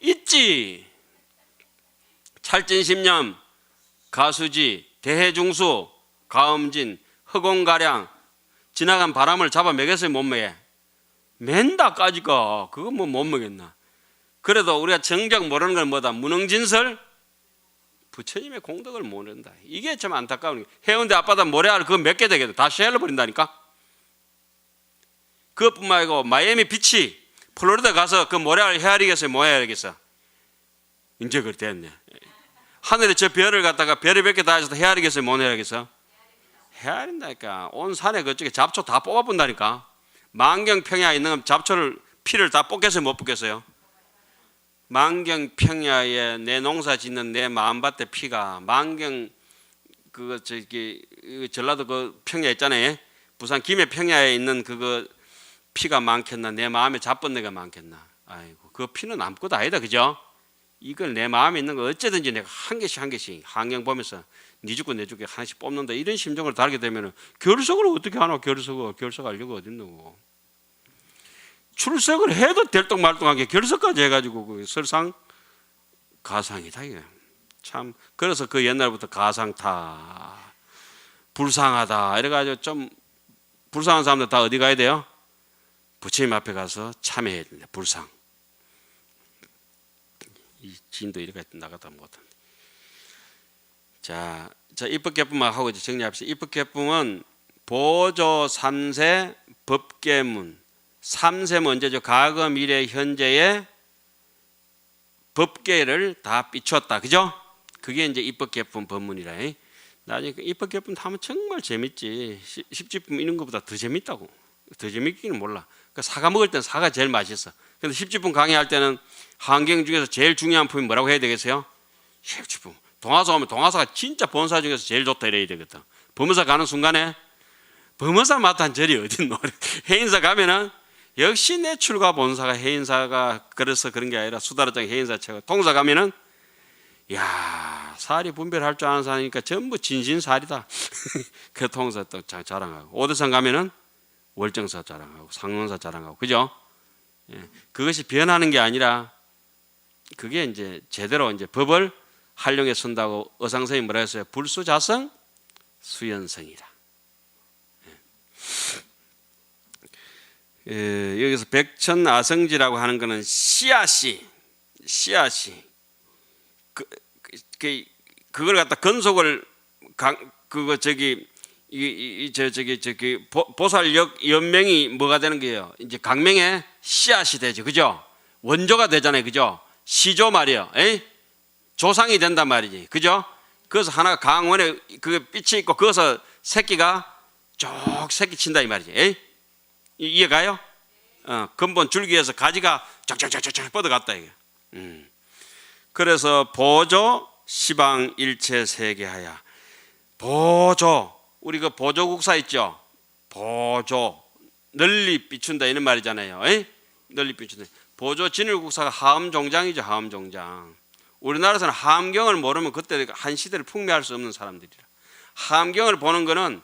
있지. 찰진십년, 가수지, 대해중수, 가음진, 허공가량, 지나간 바람을 잡아 먹였어요, 못 먹여? 맨다까지가 그거 뭐 못 먹였나? 그래도 우리가 정작 모르는 건 뭐다? 무능진설, 부처님의 공덕을 모른다. 이게 참 안타까운 게, 해운대 앞바다 모래알 그거 몇 개 되겠다. 다 쉐일러 버린다니까. 그것뿐만 아니고 마이애미 비치, 플로리다 가서 그 모래알 헤아리겠어요, 뭐 헤아리겠어? 이제 그렇 됐네. 하늘에 저 별을 갖다가 별을 몇 개 다 해서 헤아리겠어요, 못 헤아리겠어? 헤아린다니까. 온 산에 그쪽에 잡초 다 뽑아본다니까. 만경평야에 있는 잡초를 피를 다 뽑겠어요, 못 뽑겠어요? 만경평야에 내 농사 짓는 내 마음밭에 피가 만경 그거 저기 전라도 그 평야 있잖아요. 부산 김해 평야에 있는 그거 피가 많겠나? 내 마음에 잡번내가 많겠나? 아이고 그 피는 아무것도 아니다, 그죠? 이걸 내 마음에 있는 거 어쨌든지 내가 한 개씩 한 개씩 환경 보면서 네 죽고 내 죽게 하나씩 뽑는다, 이런 심정을 달게 되면은 결석을 어떻게 하나? 결석하려고 어딨노? 출석을 해도 될똥말똥하게 결석까지 해가지고 그 설상 가상이다 이게. 참 그래서 그 옛날부터 가상타, 불상하다 이래가지고 좀 불쌍한 사람들 다 어디 가야 돼요? 부처님 앞에 가서 참여해야 된다. 불상. 이 진도 이렇게 나가다 못한다. 자 입법개품만 하고 이제 정리합시다. 입법개품은 보조 3세 법계문. 3세 먼저죠. 과거, 미래, 현재의 법계를 다 비추었다. 그죠? 그게 이제 입법개품 법문이라. 나중에 입법개품 하면 정말 재밌지. 십지품 이런 것보다 더 재밌다고. 더 재밌기는 몰라. 그러니까 사과 먹을 때는 사과 제일 맛있어. 근데 십지품 강의할 때는 환경 중에서 제일 중요한 품이 뭐라고 해야 되겠어요? 십지품. 동화사 오면 동화사가 진짜 본사 중에서 제일 좋다 이래야 되거든. 범어사 가는 순간에 범어사 맛한 절이 어딨노? 해인사 가면은 역시 내출과 본사가 해인사가 그래서 그런 게 아니라 수다라장 해인사 최고. 통사 가면은 야 사리 분별할 줄 아는 사람이니까 전부 진신사리다. 그 통사 또 자랑하고. 오대산 가면은 월정사 자랑하고 상론사 자랑하고, 그죠? 예, 그것이 변하는 게 아니라 그게 이제 제대로 이제 법을 활용해 쓴다고 어상성이 뭐라 했어요? 불수자성 수연성이다. 여기서 백천아성지라고 하는 것은 씨앗이 그걸 갖다 건속을 그거 저기 보살역 연명이 뭐가 되는 거예요? 이제 강명의 씨앗이 되죠, 그죠? 원조가 되잖아요, 그죠? 시조 말이요, 조상이 된단 말이지, 그죠? 그래서 하나가 강원에 그 빛이 있고 거기서 새끼가 쭉 새끼 친다 이 말이지. 이해가요? 근본 줄기에서 가지가 쫙쫙쫙쫙 뻗어갔다 이게. 그래서 보조 시방 일체 세계하야. 보조, 우리 그 보조국사 있죠? 보조 널리 비춘다 이런 말이잖아요. 널리 비춘다. 보조 진일국사가 하음종장이죠. 하음종장. 우리나라에서는 하음경을 모르면 그때 한 시대를 풍미할 수 없는 사람들이라. 하음경을 보는 거는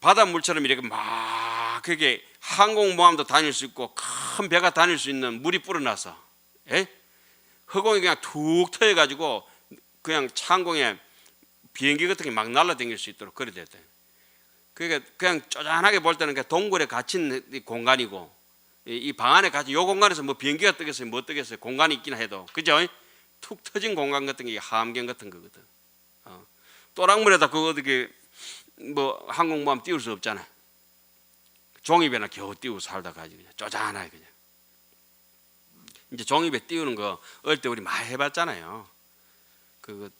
바닷물처럼 이렇게 막 그게 항공모함도 다닐 수 있고 큰 배가 다닐 수 있는 물이 뿌려나서 허공이 그냥 툭 트여가지고 그냥 창공에 비행기 같은 게 막 날아다닐 수 있도록 그래 됐대. 그러니까 그냥 쪼잔하게 볼 때는 동굴에 갇힌 공간이고 이 방 안에 갇힌 요 공간에서 뭐 비행기가 뜨겠어요, 뭐 뜨겠어요. 공간이 있긴 해도, 그죠? 툭 터진 공간 같은 게 하암경 같은 거거든. 또랑물에다 그거 어떻게 뭐 항공모함 띄울 수 없잖아. 종이배나 겨우 띄우고 살다 가지 그냥 쪼잔하게 그냥. 이제 종이배 띄우는 거 어릴 때 우리 많이 해봤잖아요. 그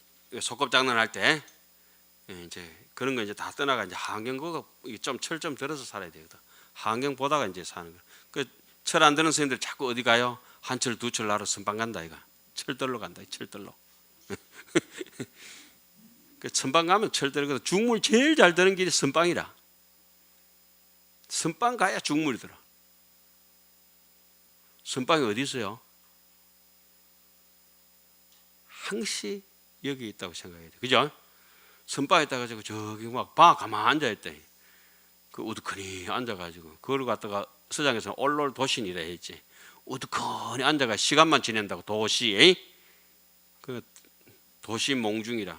소꿉장난 할 때 이제 그런 거 이제 다 떠나가 이제 하안경 그거 좀 철 좀 들어서 살아야 되거든. 하안경 보다가 이제 사는 거. 그 철 안 드는 선생님들 자꾸 어디 가요? 한 철 두 철 나로 선방 간다 이가. 철들로 간다, 철들로. 그 선방 가면 철들거든. 중물 제일 잘 드는 길이 선방이라. 선방 가야 중물이 들어. 선방이 어디 있어요? 항시 여기 있다고 생각해야 돼, 그죠? 선방에 있다가 저기 막 방 가만 앉아 있대. 그 우두커니 앉아가지고 그걸 갖다가 서장에서 올롤 도신이라 했지. 우두커니 앉아가 시간만 지낸다고 도시, 에이? 그 도시 몽중이라.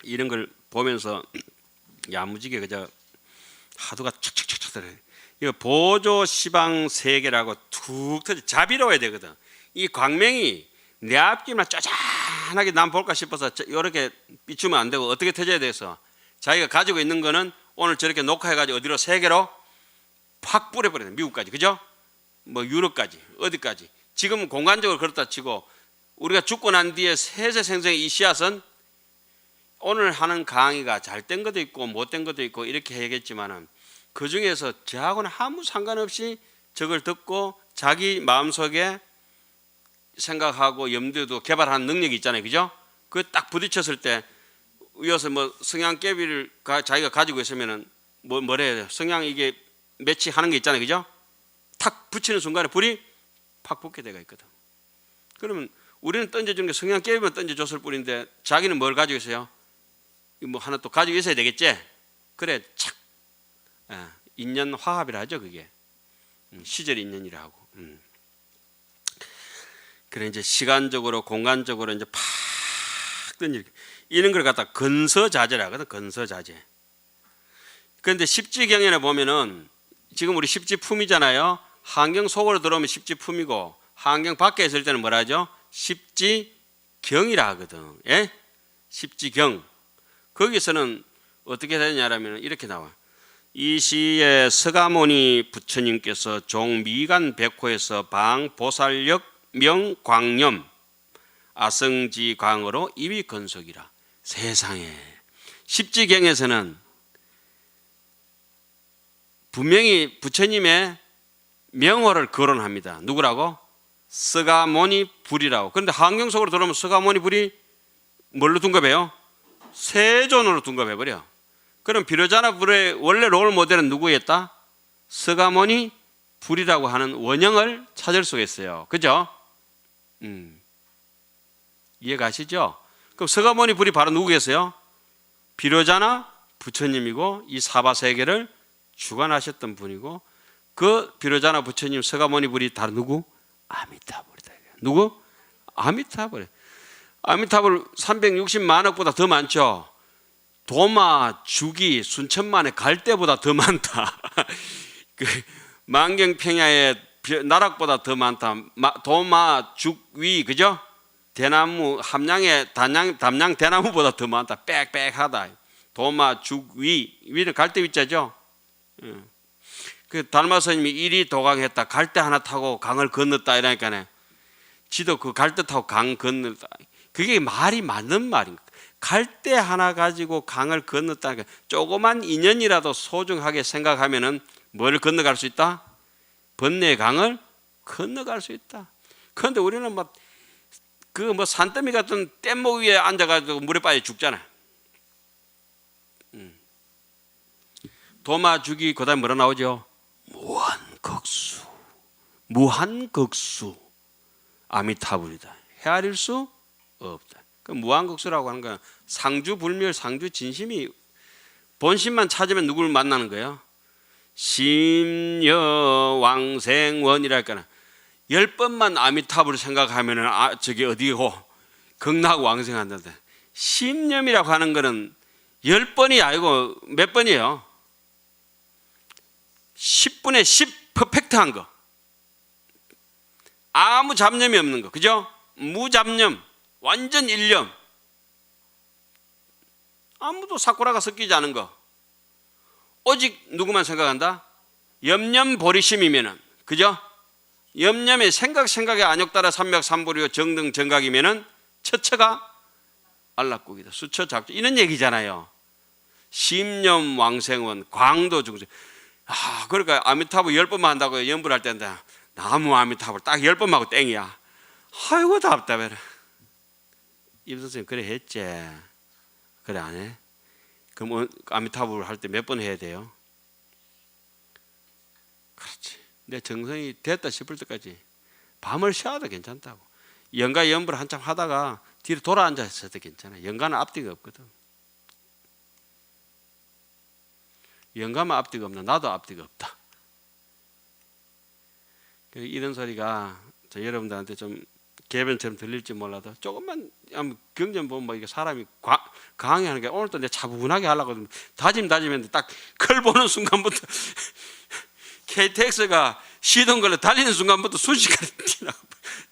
이런 걸 보면서 야무지게 그저 하두가 척척척척 들어요. 이거 보조 시방 세계라고 툭 터져 자비로워야 되거든. 이 광명이 내 앞길만 쪼잔하게 난 볼까 싶어서 이렇게 비추면 안 되고 어떻게 터져야 돼서 자기가 가지고 있는 거는 오늘 저렇게 녹화해가지고 어디로 세계로 팍 뿌려버려야 돼. 미국까지, 그죠? 뭐 유럽까지, 어디까지. 지금은 공간적으로 그렇다 치고 우리가 죽고 난 뒤에 세세생생의 이 씨앗은 오늘 하는 강의가 잘된 것도 있고 못된 것도 있고 이렇게 해야겠지만은 그 중에서 저하고는 아무 상관없이 저걸 듣고 자기 마음속에 생각하고 염두도 개발하는 능력이 있잖아요, 그죠? 그 딱 부딪혔을 때 이어서 뭐 성냥개비를 자기가 가지고 있으면은 뭐라 해야 돼요? 성냥 이게 매치하는 게 있잖아요, 그죠? 탁 붙이는 순간에 불이 팍 붙게 돼가 있거든. 그러면 우리는 던져주는 게 성냥개비만 던져줬을 뿐인데 자기는 뭘 가지고 있어요? 뭐 하나 또 가지고 있어야 되겠지? 그래, 착. 인연 화합이라 하죠, 그게. 시절 인연이라 하고. 그래, 이제 시간적으로, 공간적으로 이제 팍 던지 이런 걸 갖다 건서자재라 하거든, 건서자재. 그런데 십지경연에 보면은 지금 우리 십지품이잖아요. 환경 속으로 들어오면 십지품이고 환경 밖에 있을 때는 뭐라 하죠? 십지경이라 하거든. 예? 십지경. 거기서는 어떻게 되냐면 이렇게 나와. 이 시에 서가모니 부처님께서 종미간 백호에서 방보살력 명광념 아성지광으로 이위건속이라. 세상에 십지경에서는 분명히 부처님의 명호를 거론합니다. 누구라고? 서가모니 불이라고. 그런데 환경 속으로 들어오면 서가모니 불이 뭘로 둔갑해요? 세존으로 둔갑해버려. 그럼 비로자나 불의 원래 롤 모델은 누구였다? 서가모니 불이라고 하는 원형을 찾을 수가 있어요. 그죠? 이해가시죠? 그럼 서가모니 불이 바로 누구겠어요? 비로자나 부처님이고 이 사바세계를 주관하셨던 분이고 그 비로자나 부처님 서가모니 불이 다 누구? 아미타불이다. 누구? 아미타불. 아미타불 360만억보다 더 많죠. 도마, 주기, 순천만에 갈 때보다 더 많다. 그 만경평야의 나락보다 더 많다. 도마, 죽위, 그죠? 대나무, 함량의 담양 대나무보다 더 많다. 빽빽하다. 도마, 죽위, 위는 갈대 위자죠. 그 달마스님이 이리 도강했다. 갈대 하나 타고 강을 건넜다 이러니까네. 지도 그 갈대 타고 강 건넜다. 그게 말이 맞는 말인가? 갈대 하나 가지고 강을 건넜다니까 조그만 인연이라도 소중하게 생각하면은 뭘 건너갈 수 있다? 번뇌의 강을 건너갈 수 있다. 그런데 우리는 막 그 뭐 산더미 같은 뗏목 위에 앉아가지고 물에 빠져 죽잖아. 도마주기 그다음 뭐라 나오죠? 무한극수. 무한극수. 아미타불이다. 헤아릴 수 없다. 그 무한극수라고 하는 건 상주불멸, 상주진심이 본심만 찾으면 누구를 만나는 거예요? 심여왕생원이랄까나 10번만 아미타불을 생각하면은 저기 어디고 극락하고 왕생한다는데 심념이라고 하는 거는 10번이 아니고 몇 번이에요? 10분의 10 퍼펙트한 거. 아무 잡념이 없는 거. 그죠? 무잡념. 완전 일념. 아무도 사쿠라가 섞이지 않은 거. 오직 누구만 생각한다? 염념보리심이면은, 그죠? 염념의 생각에 안욕따라 삼맥삼보리요 정등 정각이면은 처처가 안락국이다. 수처 작조 이런 얘기잖아요. 심념 왕생원 광도 중생. 그러니까 아미타불 10번만 한다고 연불할 때인데 나무 아미타불 딱 10번만 하고 땡이야. 아이고 답답해라. 임 선생님 그래 했지. 그래 안 해? 그럼 아미타불 할 때 몇 번 해야 돼요? 그렇지. 내 정성이 됐다 싶을 때까지 밤을 쉬어도 괜찮다고. 연가 연불 한참 하다가 뒤로 돌아 앉아 있어도 괜찮아. 연가는 앞뒤가 없거든. 영감은 앞뒤가 없나? 나도 앞뒤가 없다. 이런 소리가 저 여러분들한테 좀 개변처럼 들릴지 몰라도 조금만 경전 보면 뭐 이게 사람이 강하게 하는 게, 오늘도 내 차분하게 하려고 다짐했는데 딱 컬 보는 순간부터 KTX가 시동 걸려 달리는 순간부터 순식간에 뛰나고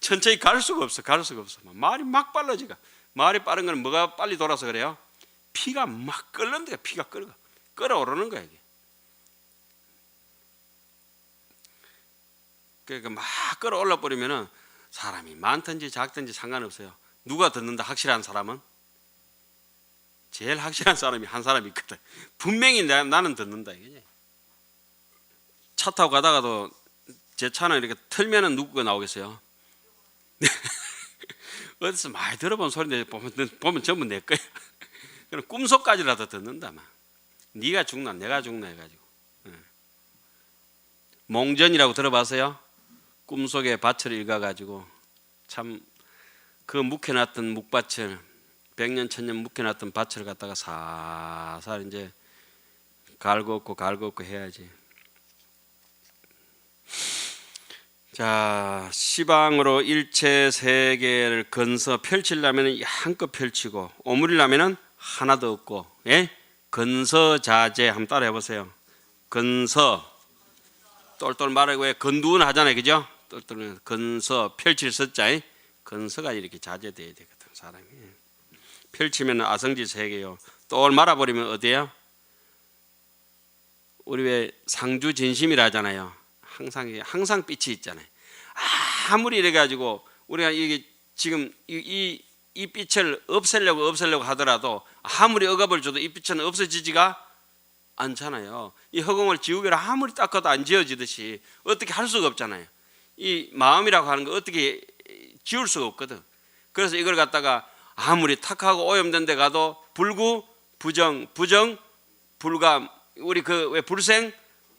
천천히 갈 수가 없어. 말이 막 빨라지가. 말이 빠른 건 뭐가 빨리 돌아서 그래요? 피가 막 끓는데, 피가 끓어오르는 거야 이게. 그러니까 막 끌어올라 버리면은 사람이 많든지 작든지 상관없어요. 누가 듣는다 확실한 사람은? 제일 확실한 사람이 한 사람이 있거든. 분명히 나는 듣는다 이거지. 차 타고 가다가도 제 차는 이렇게 틀면은 누구가 나오겠어요? 어디서 많이 들어본 소리인데 보면 전부 내 거야. 그럼 꿈속까지라도 듣는다 막. 네가 죽나 내가 죽나 해가지고. 몽전이라고 들어봤어요? 꿈속에 밭을 읽어가지고 참 그 묵혀놨던 묵밭을 100년 1000년 묵혀놨던 밭을 갖다가 살살 이제 갈고 엎고 해야지. 자, 시방으로 일체 세계를 건서 펼치려면 한껏 펼치고 오므리려면 하나도 없고, 예? 건서자재 한번 따라 해보세요. 건서 똘똘 말하고 왜 건두는 하잖아요, 그죠? 똘똘 건서 펼칠 서자, 건서가 이렇게 자제돼야 되거든 사람이. 펼치면 아성지 세계요. 똘 말아버리면 어디에요? 우리 왜 상주 진심이라 하잖아요. 항상 빛이 있잖아요. 아무리 이래가지고 우리가 이게 지금 이 빛을 없애려고 하더라도 아무리 억압을 줘도 이 빛은 없어지지가 않잖아요. 이 허공을 지우개로 아무리 닦아도 안 지워지듯이 어떻게 할 수가 없잖아요. 이 마음이라고 하는 거 어떻게 지울 수가 없거든. 그래서 이걸 갖다가 아무리 탁하고 오염된 데 가도 불구, 부정, 불감, 우리 그 왜 불생,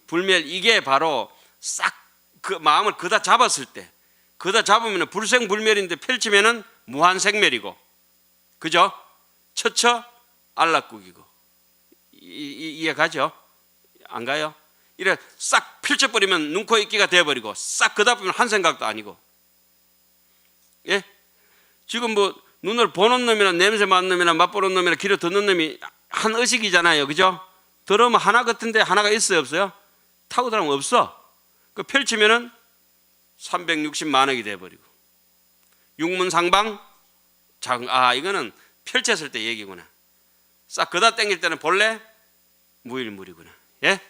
불멸, 이게 바로 싹 그 마음을 그다 잡았을 때, 그다 잡으면 불생 불멸인데 펼치면은 무한생멸이고, 그죠? 처처 안락국이고. 이해 가죠? 안 가요? 이래 싹 펼쳐버리면 눈, 코, 입기가 돼버리고 싹 그다 보면 한 생각도 아니고. 예? 지금 뭐 눈을 보는 놈이나 냄새 맡는 놈이나 맛보는 놈이나 귀로 듣는 놈이 한 의식이잖아요, 그죠? 들으면 하나 같은데 하나가 있어요, 없어요? 타고 들어가면 없어. 그 펼치면은 360만 억이 돼버리고. 육문상방 이거는 펼쳤을 때 얘기구나. 싹 그다 땡길 때는 본래 무일물이구나. 예?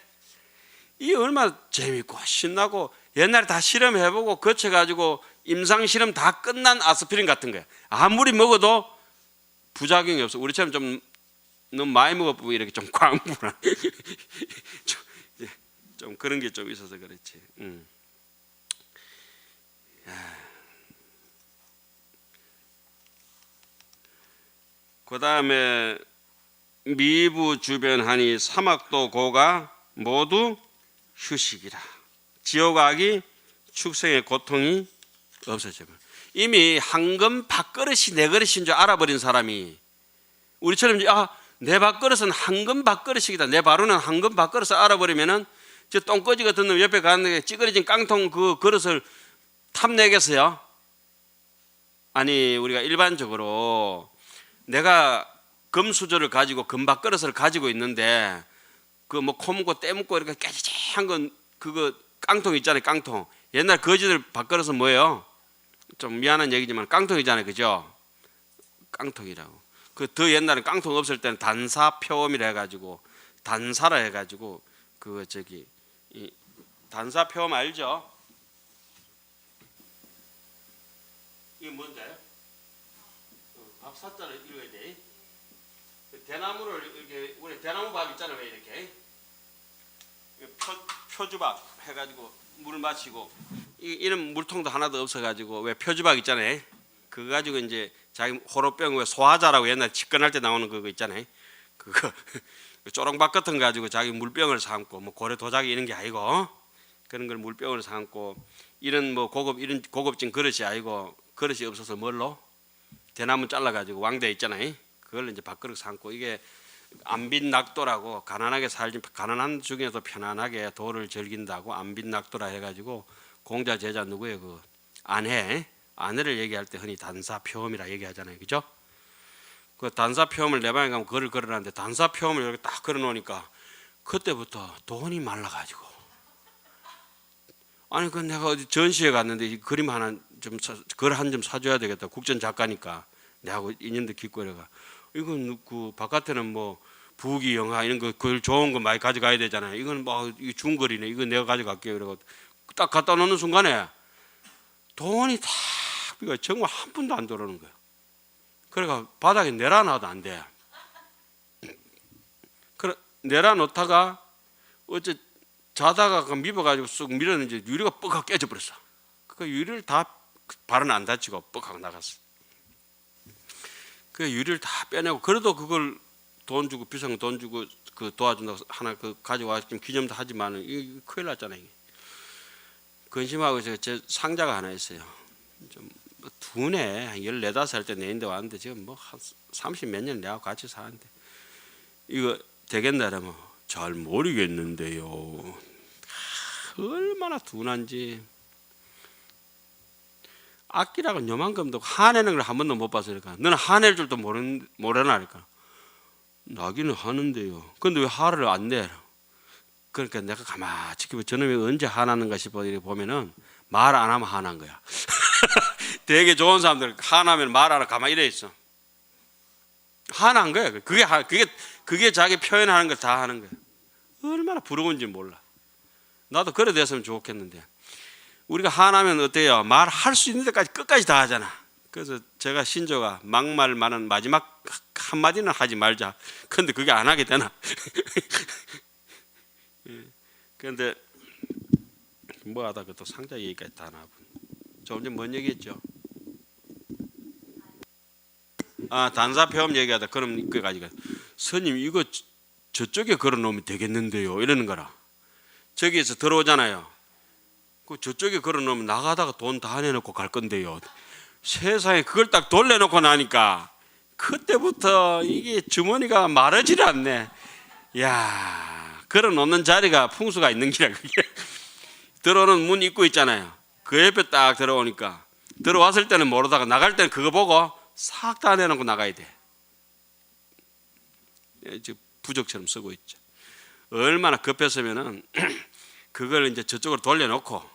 이 얼마나 재밌고 신나고 옛날에 다 실험해보고 거쳐가지고 임상 실험 다 끝난 아스피린 같은 거야. 아무리 먹어도 부작용이 없어. 우리처럼 좀 너무 많이 먹어보면 이렇게 좀 광분한 좀 그런 게 좀 있어서 그렇지. 그 다음에 미부 주변하니 사막도 고가 모두 휴식이라. 지옥악이 축생의 고통이 없어져. 이미 황금 밥그릇이 내 그릇인 줄 알아버린 사람이, 우리처럼 내 밥그릇은 황금 밥그릇이다, 내 바로는 황금 밥그릇을 알아버리면은 저 똥꺼지 같은 놈 옆에 가는데 찌그러진 깡통 그 그릇을 탐내겠어요? 아니, 우리가 일반적으로 내가 금수저를 가지고 금밥그릇을 가지고 있는데 그 뭐 코묻고 때묻고 이렇게 깨지한 건 그거 깡통 있잖아요, 깡통. 옛날 거지들 밥그릇은 뭐예요? 좀 미안한 얘기지만 깡통이잖아요, 그죠? 깡통이라고. 그 더 옛날에 깡통 없을 때는 단사표음이라 해가지고, 단사라 해가지고 그 저기 이 단사표음 알죠? 이게 뭔데? 밥사자를 읽어야 돼. 대나무를 이렇게, 우리 대나무 밥 있잖아요, 왜 이렇게 표주박 해가지고 물 마시고, 이런 물통도 하나도 없어가지고 왜 표주박 있잖아요. 그거 가지고 이제 자기 호로병, 왜 소화자라고 옛날 집권할 때 나오는 그거 있잖아요. 그거 쪼롱밥 같은 거 가지고 자기 물병을 삼고, 뭐 고래 도자기 이런 게 아니고 그런 걸 물병을 삼고, 이런 뭐 이런 고급진 그릇이 아니고, 그릇이 없어서 뭘로? 대나무 잘라가지고 왕대 있잖아요. 그걸 이제 밥그릇 삼고, 이게 안빈낙도라고 가난하게 살지 가난한 중에도 편안하게 도를 즐긴다고 안빈낙도라 해가지고 공자 제자 누구예요? 그 아내를 얘기할 때 흔히 단사표음이라 얘기하잖아요, 그죠? 그 단사표음을 내 방에 가면 글을 걸어놨는데 단사표음을 이렇게 딱 걸어놓으니까 그때부터 돈이 말라가지고 아니 그 내가 어디 전시회 갔는데 이 그림 하나 좀 글 한 점 사줘야 되겠다. 국전 작가니까 내하고 인연도 깊고 이래가 이건 그 바깥에는 뭐 부귀 영화 이런 거 글 좋은 거 많이 가져가야 되잖아요. 이건 뭐 중거리네. 이거 내가 가져갈게요. 이러고 딱 갖다 놓는 순간에 돈이 다 정말 한 푼도 안 들어오는 거예요. 그러니까 바닥에 내려놔도 안 돼. 그래 내려놓다가 어째 자다가 미어가지고 쑥 밀었는지 유리가 뻑하고 깨져버렸어. 그 유리를 다 발은 안 다치고 뻑하고 나갔어. 그 유리를 다 빼내고 그래도 그걸 돈 주고 비싼 돈 주고 그 도와준다고 하나 그 가져와 좀 기념도 하지만은 이게 큰일 났잖아요. 근심하고 제 상자가 하나 있어요. 좀 두네 14, 15살 때 내인데 왔는데 지금 뭐 한 30 몇 년 내하고 같이 사는데 이거 되겠나 이러면 잘 모르겠는데요. 얼마나 둔한지. 악기라고 요만큼도 화내는 걸 한 번도 못 봤으니까 너는 화낼 줄도 모르나니까 나기는 하는데요. 근데 왜 화를 안 내? 그러니까 내가 가만히 지켜보면 저놈이 언제 화나는가 싶어 이렇게 보면은 말 안 하면 화난 거야. 되게 좋은 사람들 화나면 말 안 하고 가만히 이래 있어. 화난 거야. 그게 자기 표현하는 걸 다 하는 거야. 얼마나 부러운지 몰라. 나도 그래 됐으면 좋겠는데 우리가 화나면 어때요? 말할 수 있는 데까지 끝까지 다 하잖아. 그래서 제가 신조가 막말 많은 마지막 한마디는 하지 말자. 근데 그게 안 하게 되나? 그런데 뭐 하다가 또 상자 얘기까지 다 나와. 조금 전에 뭔 얘기했죠? 단사표음 얘기하다. 그럼 그 가지고 스님 이거 저쪽에 걸어놓으면 되겠는데요. 이러는 거라. 저기에서 들어오잖아요. 그 저쪽에 걸어놓으면 나가다가 돈 다 내놓고 갈 건데요. 세상에 그걸 딱 돌려놓고 나니까 그때부터 이게 주머니가 마르질 않네. 야, 걸어놓는 자리가 풍수가 있는 기라 그게. 들어오는 문 입구 있잖아요. 그 옆에 딱 들어오니까 들어왔을 때는 모르다가 나갈 때는 그거 보고 싹 다 내놓고 나가야 돼. 이제 부적처럼 쓰고 있죠. 얼마나 급했으면은 그걸 이제 저쪽으로 돌려놓고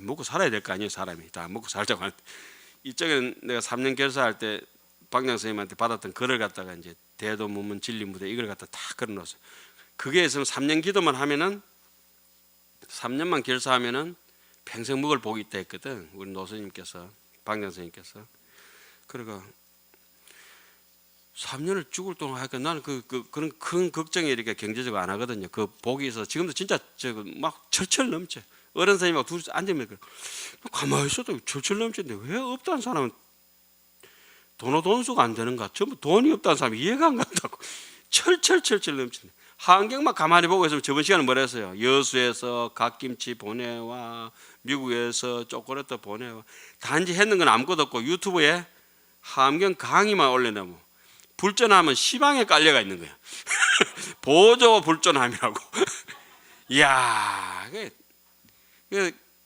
먹고 살아야 될 거 아니에요. 사람이 다 먹고 살자고 하는데 이쪽에는 내가 3년 결사할 때 박량 선생님한테 받았던 글을 갖다가 이제 대도문문 진리무대 이걸 갖다 다 걸어놓았어요. 그게 있으면 3년 기도만 하면은 3년만 결사하면은 평생 먹을 복이 있다 했거든. 우리 노선님께서 박량 선생님께서. 그러니까 3년을 죽을 동안 하니까 나는 그런 큰 걱정이 이렇게 경제적으로 안 하거든요. 그 복이 있어서 지금도 진짜 막 철철 넘쳐. 어른 선생님하고 둘이 앉으면 가만히 있어도 철철 넘치는데 왜 없다는 사람은 돈수가 안 되는가? 전부 돈이 없다는 사람이 이해가 안 간다고. 철철 넘치네. 한경만 가만히 보고 있으면 저번 시간에 뭐라 했어요? 여수에서 갓김치 보내와 미국에서 초콜릿 보내와 단지 했는 건 아무것도 없고 유튜브에 한경 강의만 올려놓으면 불전하면 시방에 깔려가 있는 거야. 보조 불전함이라고. 이야,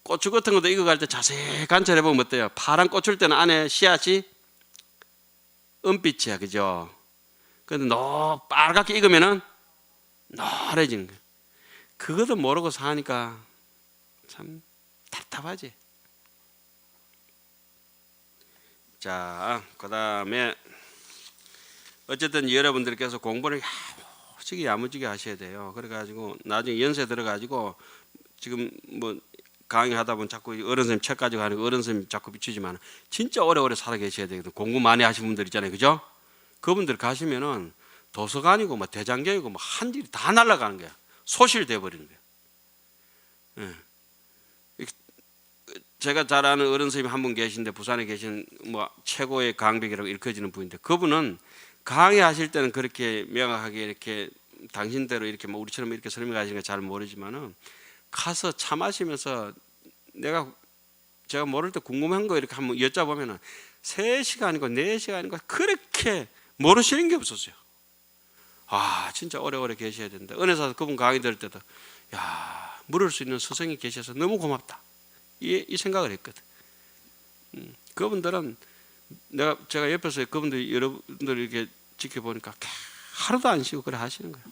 고추 같은 것도 익어갈 때 자세히 관찰해 보면 어때요? 파란 고추일 때는 안에 씨앗이 은빛이야, 그죠? 근데 빨갛게 익으면은 노래지는 거야. 그것도 모르고 사니까 참 답답하지. 자, 그 다음에 어쨌든 여러분들께서 공부를 야무지게 하셔야 돼요. 그래가지고 나중에 연세 들어가지고 지금 뭐 강의하다 보면 자꾸 어른 선생님 책 가지고 하는 어른 선생님 자꾸 비추지만 진짜 오래오래 살아 계셔야 되거든. 공부 많이 하신 분들 있잖아요, 그죠? 그분들 가시면은 도서관이고 뭐 대장경이고 뭐 한 일이 다 날아가는 거야. 소실돼 버리는 거야. 예. 제가 잘 아는 어른 선생님 한 분 계신데 부산에 계신 뭐 최고의 강백이라고 일컬어지는 분인데 그분은 강의하실 때는 그렇게 명확하게 이렇게 당신대로 이렇게 뭐 우리처럼 이렇게 설명하시는 거 잘 모르지만은 가서 차 마시면서 제가 모를 때 궁금한 거 이렇게 한번 여쭤보면은 3시간이고 4시간이고 그렇게 모르시는 게 없었어요. 아 진짜 오래오래 계셔야 된다. 은혜사도 그분 강의 들을 때도 야 물을 수 있는 스승이 계셔서 너무 고맙다 이 생각을 했거든. 그분들은 제가 옆에서 그분들 여러분들 이렇게 지켜보니까 하루도 안 쉬고 그래 하시는 거예요.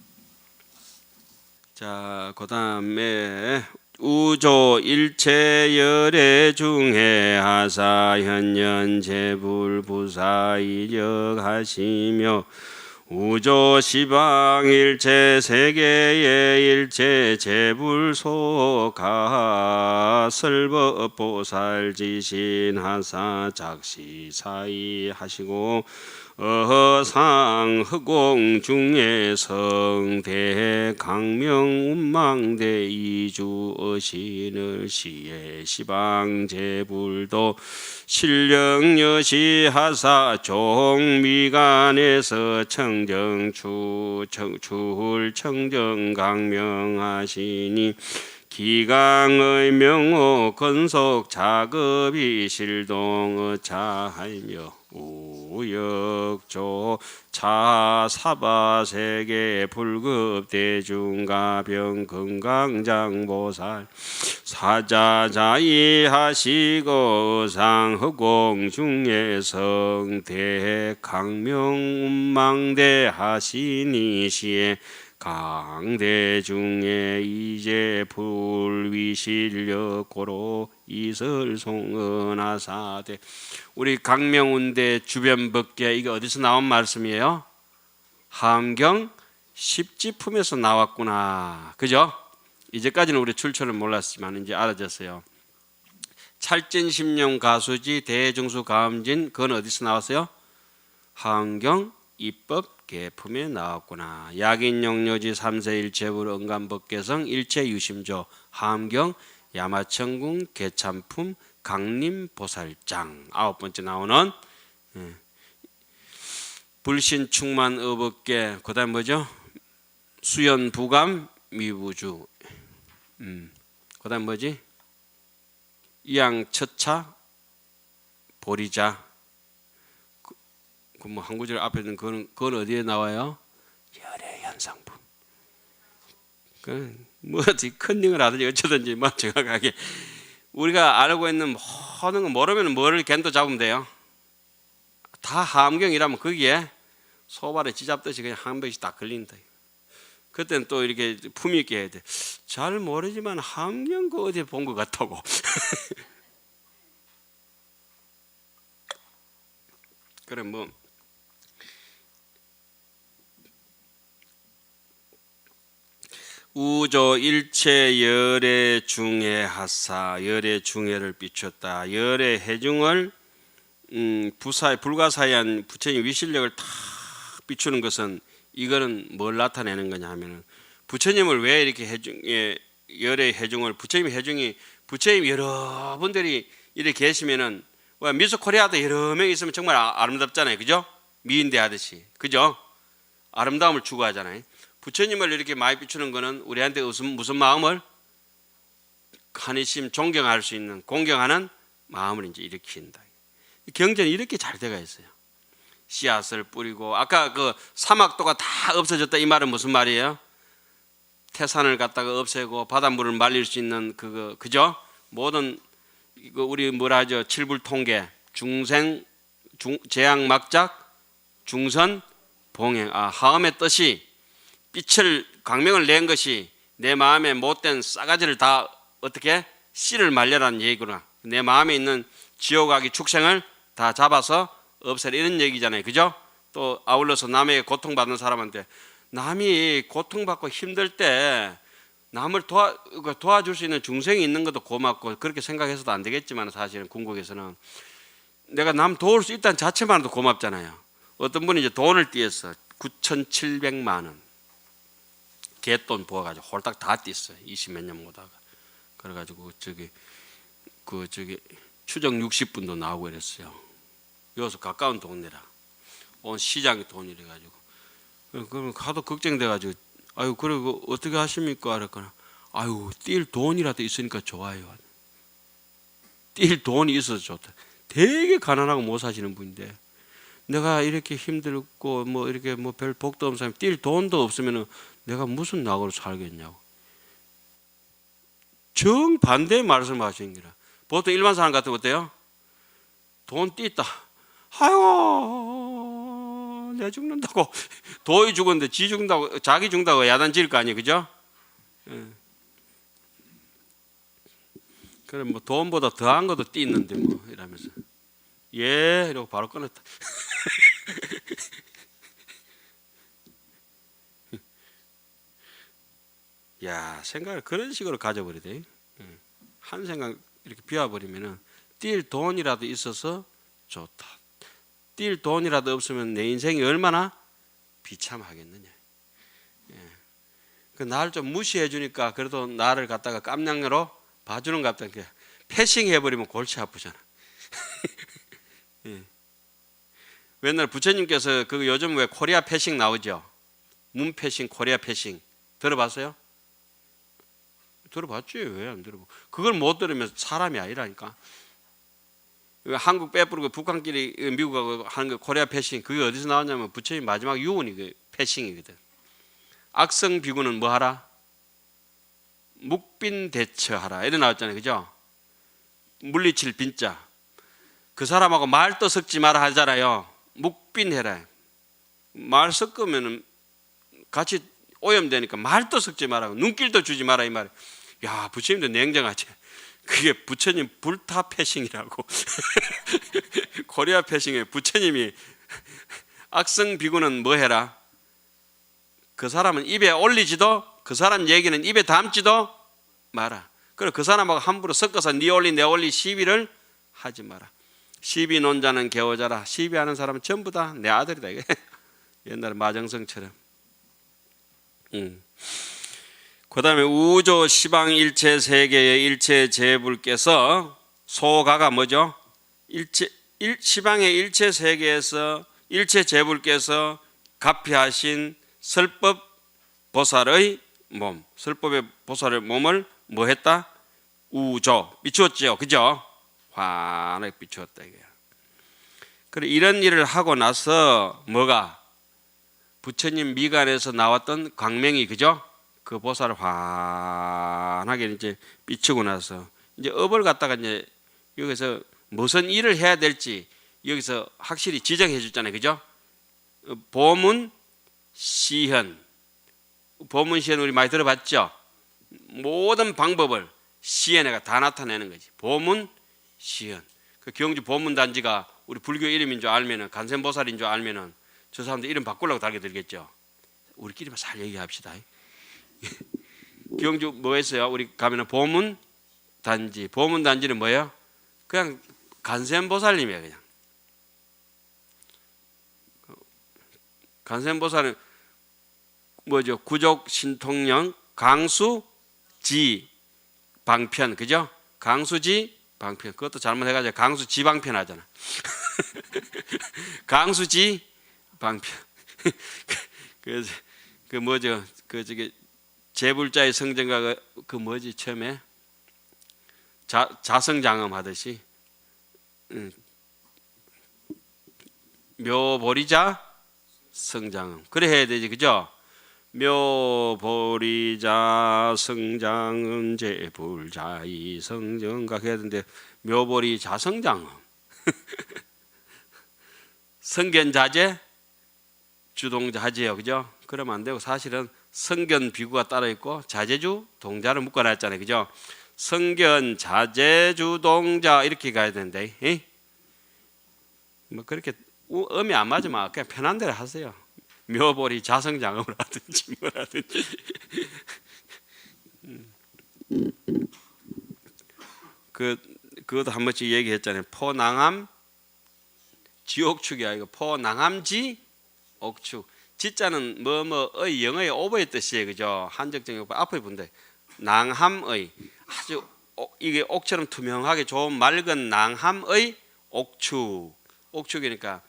자, 그 다음에 우조 일체 열애 중에 하사 현년 재불 부사 이력 하시며 우조 시방 일체 세계의 일체 재불소가 설법 보살 지신 하사 작시 사이 하시고 어허상 허공 중에 성대 강명 운망대 이주 어신을 시에 시방 재불도 신령여시 하사 종미간에서 청정추 추훌 청정 강명하시니 기강의 명호 건속 작업이 실동의 차하며 우역조 차사바세계 불급 대중가병 건강장보살 사자자이 하시고 상허공 중에 성대 강명운망대 하시니 시에 강대 중에 이제 불위실력고로 이설송은하사대. 우리 강명운대 주변 법계 이게 어디서 나온 말씀이에요? 함경 십지품에서 나왔구나. 그죠? 이제까지는 우리 출처를 몰랐지만 이제 알아졌어요. 찰진심령 가수지 대중수 가음진 그건 어디서 나왔어요? 함경 입법 계품에 나왔구나. 약인용료지 3세 일체불 응감법계성 일체유심조 함경 야마천궁 개참품 강림보살장 9번째 나오는 불신충만 의법계 그 다음 뭐죠? 수연부감 미부주 그 다음 뭐지? 이양처차 보리자 뭐 한 구절 앞에 있는 그건 어디에 나와요? 열애 현상품. 뭐 어디 컨닝을 하든지 어쩌든지 뭐 정확하게 우리가 알고 있는 모든 거 모르면 뭐를 겐도 잡으면 돼요. 다 함경이라면 거기에 소발에 쥐잡듯이 그냥 한 번씩 딱 걸린다. 그때는 또 이렇게 품위 있게 해야 돼. 잘 모르지만 함경 그 어디에 본 것 같다고. 그래 뭐. 우조 일체 열애 중해 하사 열애 중해를 비췄다. 열애 해중을 불가사의한 부처님 위실력을 탁 비추는 것은 이거는 뭘 나타내는 거냐 하면은 부처님을 왜 이렇게 열애 해중을 부처님 해중이 부처님 여러분들이 이렇게 계시면은 미스 코리아도 여러 명 있으면 정말 아름답잖아요. 그죠? 미인대 하듯이. 그죠? 아름다움을 추구하잖아요. 부처님을 이렇게 많이 비추는 것은 우리한테 무슨 마음을 한이심 존경할 수 있는 공경하는 마음을 이제 일으킨다. 경전이 이렇게 잘 되어 있어요. 씨앗을 뿌리고 아까 그 사막도가 다 없어졌다 이 말은 무슨 말이에요? 태산을 갖다가 없애고 바닷물을 말릴 수 있는 그죠? 모든 이거 우리 뭐라 하죠? 칠불통계 중생 재앙 막작 중선 봉행 하음의 뜻이 빛을 광명을 낸 것이 내 마음에 못된 싸가지를 다 어떻게 씨를 말려라는 얘기구나. 내 마음에 있는 지옥악의 축생을 다 잡아서 없애라 이런 얘기잖아요. 그죠? 또 아울러서 남에게 고통받는 사람한테 남이 고통받고 힘들 때 남을 도와줄 수 있는 중생이 있는 것도 고맙고 그렇게 생각해서도 안 되겠지만 사실은 궁극에서는 내가 남 도울 수 있다는 자체만으로도 고맙잖아요. 어떤 분이 이제 돈을 띄었어. 9,700만 원. 개돈 부어가지고 홀딱 다 띄었어요. 20몇 년 못하가. 그래가지고 저기 추정 60분도 나오고 이랬어요. 여기서 가까운 동네라. 온 시장이 돈이래 가지고. 그럼 하도 걱정돼가지고 아유 그리고 어떻게 하십니까? 그랬거나 아유 뛸 돈이라도 있으니까 좋아요. 뛸 돈이 있어서 좋다. 되게 가난하고 못 사시는 분인데 내가 이렇게 힘들고 뭐 이렇게 뭐 별 복도 없는 사람이 뛸 돈도 없으면은 내가 무슨 낙으로 살겠냐고. 정반대의 말씀하시는 거라. 보통 일반 사람 같으면 어때요? 돈 띄있다. 아이고 내 죽는다고 도이 죽었는데 지 죽는다고 자기 죽는다고 야단 지을 거 아니에요, 그죠? 예. 그래 뭐 돈보다 더한 것도 띄있는데 뭐 이러면서 예 이러고 바로 끊었다. 야 생각을 그런 식으로 가져버리대. 한 생각 이렇게 비워버리면은 뛸 돈이라도 있어서 좋다. 뛸 돈이라도 없으면 내 인생이 얼마나 비참하겠느냐. 예. 그 나를 좀 무시해 주니까 그래도 나를 갖다가 깜냥으로 봐주는 것 같다. 패싱 해버리면 골치 아프잖아. 예. 맨날 부처님께서 그 요즘 왜 코리아 패싱 나오죠? 문 패싱, 코리아 패싱 들어봤어요? 들어봤지? 왜 안 들어봐? 그걸 못 들으면 사람이 아니라니까. 한국 빼부르고 북한끼리 미국하고 하는 거 코리아 패싱, 그게 어디서 나왔냐면 부처님 마지막 유언이 그 패싱이거든. 악성 비구는 뭐 하라? 묵빈 대처하라 이래 나왔잖아요, 그죠? 물리칠 빈자. 그 사람하고 말도 섞지 마라 하잖아요. 묵빈해라. 말 섞으면은 같이 오염되니까 말도 섞지 마라. 눈길도 주지 마라 이 말. 야, 부처님도 냉정하지. 그게 부처님 불타 패싱이라고. 코리아 패싱에 부처님이 악성 비구는 뭐 해라? 그 사람은 입에 올리지도 그 사람 얘기는 입에 담지도 마라. 그리고 그 사람하고 함부로 섞어서 네 올리 내 올리 시비를 하지 마라. 시비 논자는 개오자라. 시비하는 사람은 전부 다 내 아들이다. 옛날에 마정성처럼. 그 다음에 우조 시방 일체 세계의 일체 제불께서 소가가 뭐죠? 시방의 일체 세계에서 일체 제불께서 가피하신 설법 보살의 몸, 설법의 보살의 몸을 뭐 했다? 우조, 비추었죠, 그죠? 환하게 비추었다 이거야. 그래 이런 일을 하고 나서 뭐가? 부처님 미간에서 나왔던 광명이, 그죠? 그 보살을 환하게 이제 비추고 나서 이제 업을 갖다가 이제 여기서 무슨 일을 해야 될지 여기서 확실히 지정해 줬잖아요, 그죠? 보문 시현, 보문 시현 우리 많이 들어봤죠? 모든 방법을 시현에가 다 나타내는 거지. 보문 시현. 그 경주 보문단지가 우리 불교 이름인 줄 알면은 간센보살인 줄 알면은 저 사람들 이름 바꾸려고 달게 들겠죠. 우리끼리만 잘 얘기합시다. 경주 뭐 했어요? 우리 가면은 보문단지. 보문단지는 뭐예요? 그냥 간센보살님이에요, 그냥. 간센보살은 뭐죠? 구족 신통령 강수지 방편, 그죠? 강수지 방편. 그것도 잘못해가지고 강수지 방편 하잖아. 강수지 방편. 그래서 그 뭐죠? 그 저기 제불자의 성전가 그 뭐지 처음에 자성장엄 하듯이 묘보리자 성장엄 그래 해야 되지, 그죠? 묘보리자 성장엄 제불자의 성전가 해야 되는데 묘보리 자성장엄 성견자재 주동자재요, 그죠? 그러면 안 되고 사실은 성견 비구가 따로 있고 자재주 동자를 묶어놨잖아요, 그죠? 성견 자재주 동자 이렇게 가야 되는데 뭐 그렇게 음이 안 맞으면 그냥 편한 대로 하세요. 묘보리 자성장엄을 하든지 뭐라든지. 그것도 한 번씩 얘기했잖아요. 포낭함 지옥축이 아니고 포낭함지 옥축. 지자는 뭐뭐의 영어의 오버의 뜻이에요, 그죠? 한적정의 앞에 본데 낭함의 아주 이게 옥처럼 투명하게 좋은 맑은 낭함의 옥축. 옥축이니까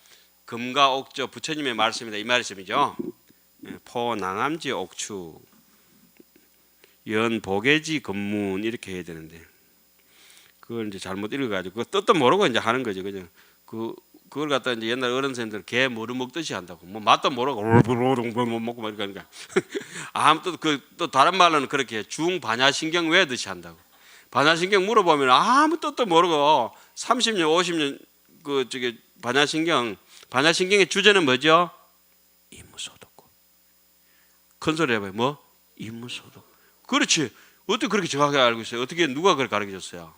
금과 옥조 부처님의 말씀이다 이 말씀이죠. 포낭함지 옥축 연보계지 금문 이렇게 해야 되는데 그걸 이제 잘못 읽어가지고 그 뜻도 모르고 이제 하는 거죠, 그죠? 그걸 갖다 이제 옛날 어른 선생님들은 개 머루 먹듯이 한다고. 뭐 맛도 모르고 못 먹고 막 이러니까 아무튼 또 다른 말로는 그렇게 중반야신경 외듯이 한다고. 반야신경 물어보면 아무 뜻도 모르고 30년 50년 그 저기 반야신경의 주제는 뭐죠? 임무소득. 큰 소리 해봐요. 뭐? 임무소득. 그렇지. 어떻게 그렇게 정확하게 알고 있어요? 어떻게 누가 그걸 가르쳐줬어요?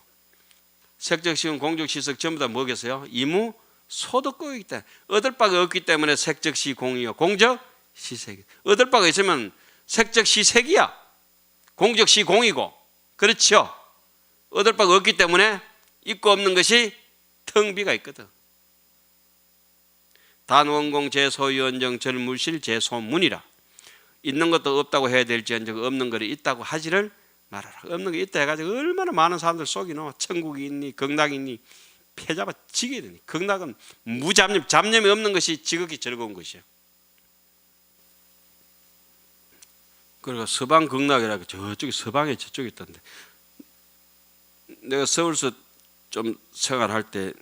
색적시공, 공적시석 전부 다 뭐겠어요? 임무소득국이기 때문에 얻을 바가 없기 때문에 색적시공이요, 공적시색이. 얻을 바가 있으면 색적시색이야, 공적시공이고. 그렇죠? 얻을 바가 없기 때문에 있고 없는 것이 텅비가 있거든. 단원공 제소유언정 절물실 제소문이라. 있는 것도 없다고 해야 될지언정 없는 것이 있다고 하지를 말하라. 없는 게 있다 해가지고 얼마나 많은 사람들 속이 넣어. 천국이 있니 극락이 있니 패잡아 지게 되니. 극락은 무잡념, 잡념이 없는 것이 지극히 즐거운 것이야. 그러니까 서방 극락이라고 저쪽에 서방에 저쪽에 있던데, 내가 서울서 좀 생활할 때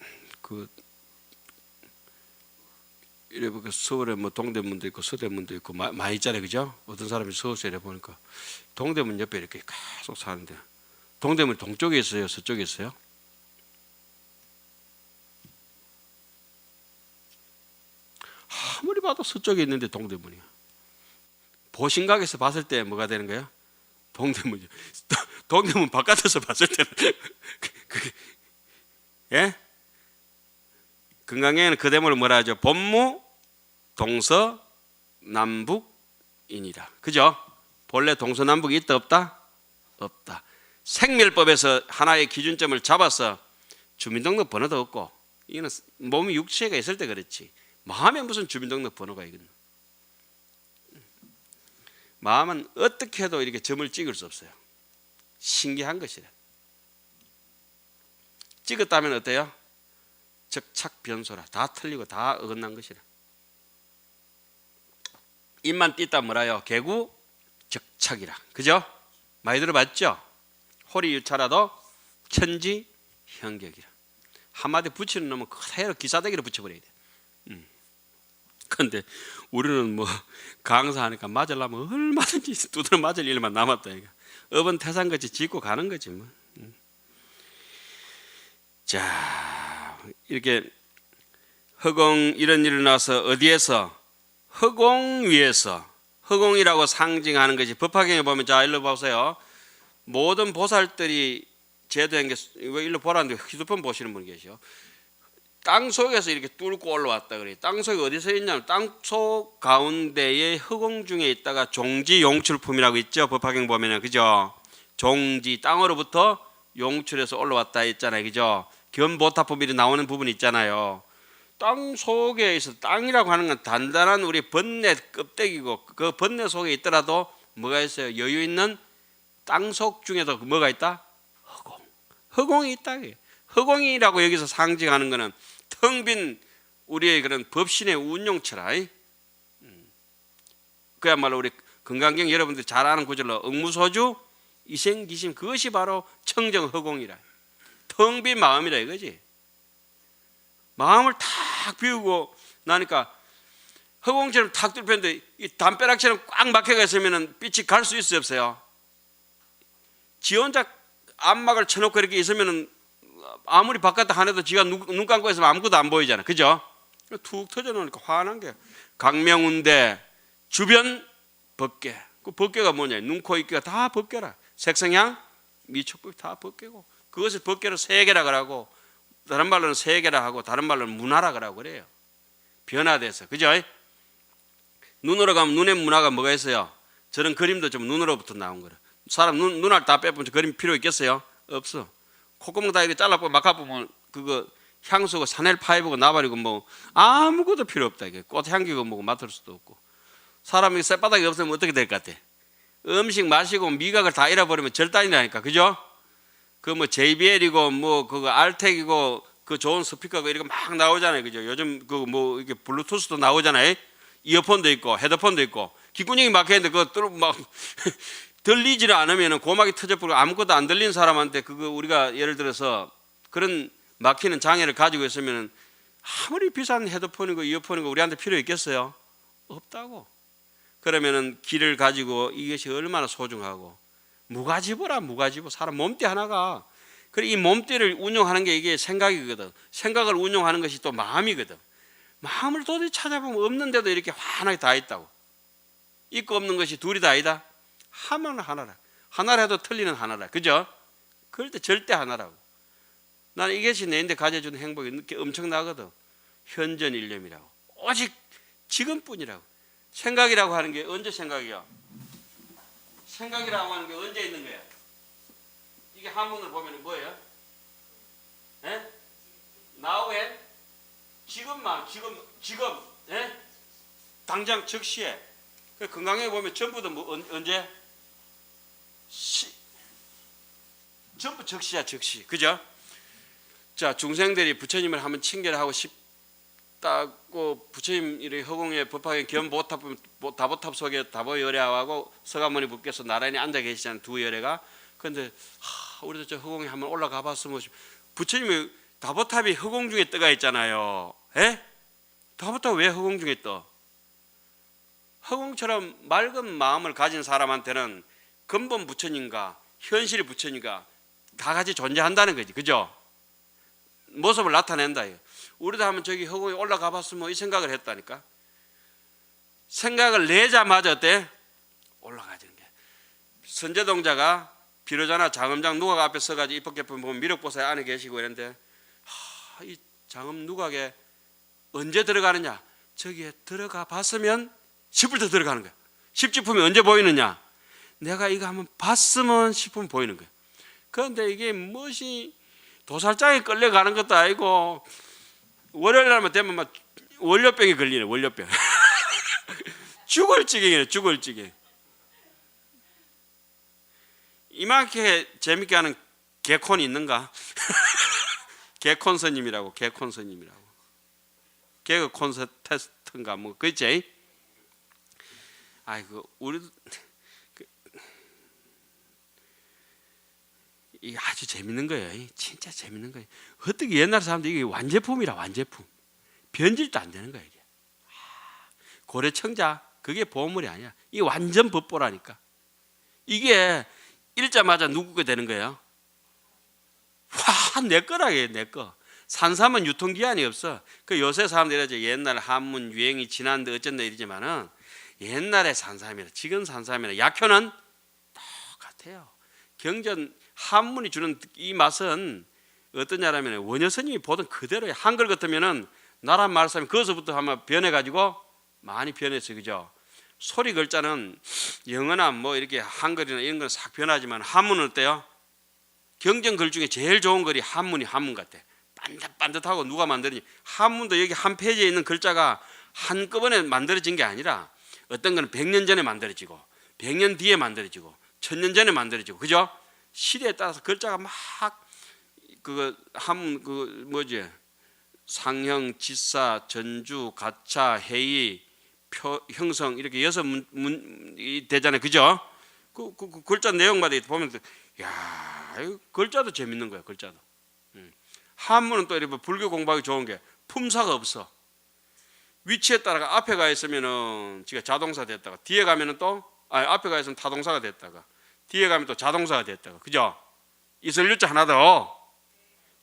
이래 보니까 서울에 뭐 동대문도 있고 서대문도 있고 많이 있잖아요, 그죠? 어떤 사람이 서울서 이래 보니까 동대문 옆에 이렇게 계속 사는데, 동대문 동쪽에 있어요, 서쪽에 있어요? 아무리 봐도 서쪽에 있는데 동대문이야. 보신각에서 봤을 때 뭐가 되는 거야? 동대문이죠. 동대문 바깥에서 봤을 때는 예? 건강에는 그 대문을 뭐라 하죠? 본무 동서남북이니라. 그죠? 본래 동서남북이 있다 없다? 없다. 생멸법에서 하나의 기준점을 잡아서 주민등록 번호도 없고, 이거는 몸이 육체가 있을 때 그렇지, 마음에 무슨 주민등록 번호가 있겠노. 마음은 어떻게 해도 이렇게 점을 찍을 수 없어요. 신기한 것이라. 찍었다면 어때요? 적착변소라. 다 틀리고 다 어긋난 것이라. 입만 띄다 뭐라요? 개구 적착이라. 그죠? 많이 들어봤죠? 호리유차라도 천지현격이라. 한마디 붙이는 놈은 그대로 기사대기로 붙여버려야 돼. 그런데 우리는 뭐 강사하니까 맞으려면 얼마든지 두드러 맞을 일만 남았다. 업은 태산같이 짓고 가는 거지 뭐. 자, 이렇게 허공 이런 일이 나서 어디에서? 허공 위에서. 허공이라고 상징하는 것이 법화경에 보면, 자 일로 보세요. 모든 보살들이 제도한 게, 일로 보라는데 휴대폰 보시는 분 계셔. 땅 속에서 이렇게 뚫고 올라왔다 그래요. 땅 속에 어디서 있냐면 땅 속 가운데에 허공 중에 있다가 종지 용출품이라고 있죠. 법화경 보면은, 그죠? 종지, 땅으로부터 용출해서 올라왔다 했잖아요, 그죠? 견보타품이 나오는 부분이 있잖아요. 땅 속에 있어. 땅이라고 하는 건 단단한 우리 번뇌 껍데기고, 그 번뇌 속에 있더라도 뭐가 있어요? 여유 있는 땅 속 중에도 뭐가 있다? 허공. 허공이 있다. 허공이라고 여기서 상징하는 것은 텅 빈 우리의 그런 법신의 운용체라. 그야말로 우리 건강경 여러분들 잘 아는 구절로 응무소주 이생기심, 그것이 바로 청정허공이라. 텅 빈 마음이라 이거지. 마음을 탁 비우고 나니까 허공처럼 탁 뚫혔는데 이 담벼락처럼 꽉 막혀가 있으면 빛이 갈 수 있어요, 없어요? 지 혼자 암막을 쳐놓고 이렇게 있으면 아무리 바깥에 하나도 지가 눈 감고 있으면 아무것도 안 보이잖아, 그죠? 툭 터져놓으니까 환한 게 강명운대 주변 법계. 그 법계가 뭐냐? 눈, 코, 입, 귀가 다 법계라. 색성향, 미촉법 다 법계고, 그것을 법계로 세계라 그러고, 다른 말로는 세계라 하고 다른 말로는 문화라 그러고 그래요. 변화돼서, 그죠? 눈으로 가면 눈의 문화가 뭐가 있어요? 저런 그림도 좀 눈으로부터 나온 거라. 사람 눈알 다 빼보면 그림 필요 있겠어요? 없어. 콧구멍 다 이렇게 잘라보고 막아보면 그거 향수고 사넬 파이브고 나발이고 뭐 아무것도 필요 없다. 이게 꽃향기고 뭐고 맡을 수도 없고. 사람이 쇳바닥이 없으면 어떻게 될 것 같아? 음식 마시고 미각을 다 잃어버리면 절단이라니까, 그죠? 그 뭐 JBL이고 뭐 그거 알텍이고 그 좋은 스피커가 이렇게 막 나오잖아요, 그죠? 요즘 그 뭐 이게 블루투스도 나오잖아요. 이어폰도 있고 헤드폰도 있고, 귓구녕이 막혀있는데 그거 막 들리지를 않으면 고막이 터져버리고 아무것도 안 들린 사람한테 그거 우리가 예를 들어서 그런 막히는 장애를 가지고 있으면 아무리 비싼 헤드폰이고 이어폰이고 우리한테 필요 있겠어요? 없다고. 그러면은 길을 가지고 이것이 얼마나 소중하고 무가지보라 무가지보. 사람 몸띠 하나가. 그래 이 몸띠를 운용하는 게 이게 생각이거든. 생각을 운용하는 것이 또 마음이거든. 마음을 도저히 찾아보면 없는데도 이렇게 환하게 다 있다고. 있고 없는 것이 둘이 다 아니다. 하면 하나라. 하나라 해도 틀리는 하나라. 그죠? 그럴 때 절대 하나라고. 나는 이것이 내인데 가져주는 행복이 엄청나거든. 현전일념이라고. 오직 지금뿐이라고. 생각이라고 하는 게 언제 생각이야? 생각이라고 하는 게 언제 있는 거야? 이게 한문을 보면 뭐예요? 에? now에 지금만 지금 에? 당장 즉시에. 건강에 보면 전부 다 뭐 언제? 전부 즉시야 즉시. 그죠? 자, 중생들이 부처님을 한번 칭결하고 싶다고 부처님 이렇게 허공에 법화에 다보탑 속에 다보열애하고 서가모니 부께서 나란히 앉아 계시잖아요. 두 열애가. 그런데 우리도 저 허공에 한번 올라가 봤으면 부처님이 다보탑이 허공 중에 떠가 있잖아요. 에? 다보탑 왜 허공 중에 떠? 허공처럼 맑은 마음을 가진 사람한테는 근본 부처님과 현실의 부처님과 다 같이 존재한다는 거지. 그죠? 모습을 나타낸다. 우리도 한번 저기 허공에 올라가 봤으면 이 생각을 했다니까. 생각을 내자마자 어때? 올라가지는 게. 선제동자가 비로자나 장엄장 누각 앞에 서가지고 입법개품 보면 미륵보살 안에 계시고 이런데 이 장엄 누각에 언제 들어가느냐? 저기에 들어가 봤으면 10분 더 들어가는 거야. 10지품이 언제 보이느냐? 내가 이거 한번 봤으면 10분 보이는 거야. 그런데 이게 무엇이 도살장에 끌려가는 것도 아니고 월요일 날만 되면 막 월요병이 걸리네. 월요병. 죽을 지경이네. 죽을 지경. 이만큼 재밌게 하는 개콘이 있는가? 개콘 스님이라고. 개콘 스님이라고. 개그 콘서트인가 뭐 그치? 아이고 우리도 이게 아주 재밌는 거예요. 진짜 재밌는 거예요. 어떻게 옛날 사람들이 이게 완제품이라 완제품. 변질도 안 되는 거예요. 이게. 고래청자 그게 보물이 아니야. 이게 완전 법보라니까. 이게 읽자마자 누구게 되는 거예요? 와, 내 거라게 내 거. 산삼은 유통기한이 없어. 그 요새 사람들이 옛날 한문 유행이 지난데 어쩐다 이러지만은 옛날에 산삼이나 지금 산삼이나 약효는 똑같아요. 경전 한문이 주는 이 맛은 어떠냐라면 원효 스님이 보던 그대로예요. 한글 같으면은 나란 말씀이 거기서부터 한번 변해가지고 많이 변했어요. 그죠? 소리 글자는 영어나 뭐 이렇게 한글이나 이런 건 싹 변하지만 한문은 어때요? 경전 글 중에 제일 좋은 글이 한문이 한문 같아. 반듯반듯하고 누가 만드는지. 한문도 여기 한 페이지에 있는 글자가 한꺼번에 만들어진 게 아니라 어떤 거는 100년 전에 만들어지고 100년 뒤에 만들어지고 1000년 전에 만들어지고. 그죠? 시대에 따라서 글자가 막 상형, 지사, 전주, 가차, 해이, 형성 이렇게 6문이 되잖아요. 그죠? 그 글자 내용마다 보면 야, 이거 글자도 재밌는 거야. 글자도. 한문은 또 이렇게 불교 공부하기 좋은 게 품사가 없어. 위치에 따라가 앞에 가 있으면은 지가 자동사 됐다가 뒤에 가면은 또 앞에 가 있으면 타동사가 됐다가 뒤에 가면 또 자동사가 됐다가. 그죠? 이슬유자 하나 더.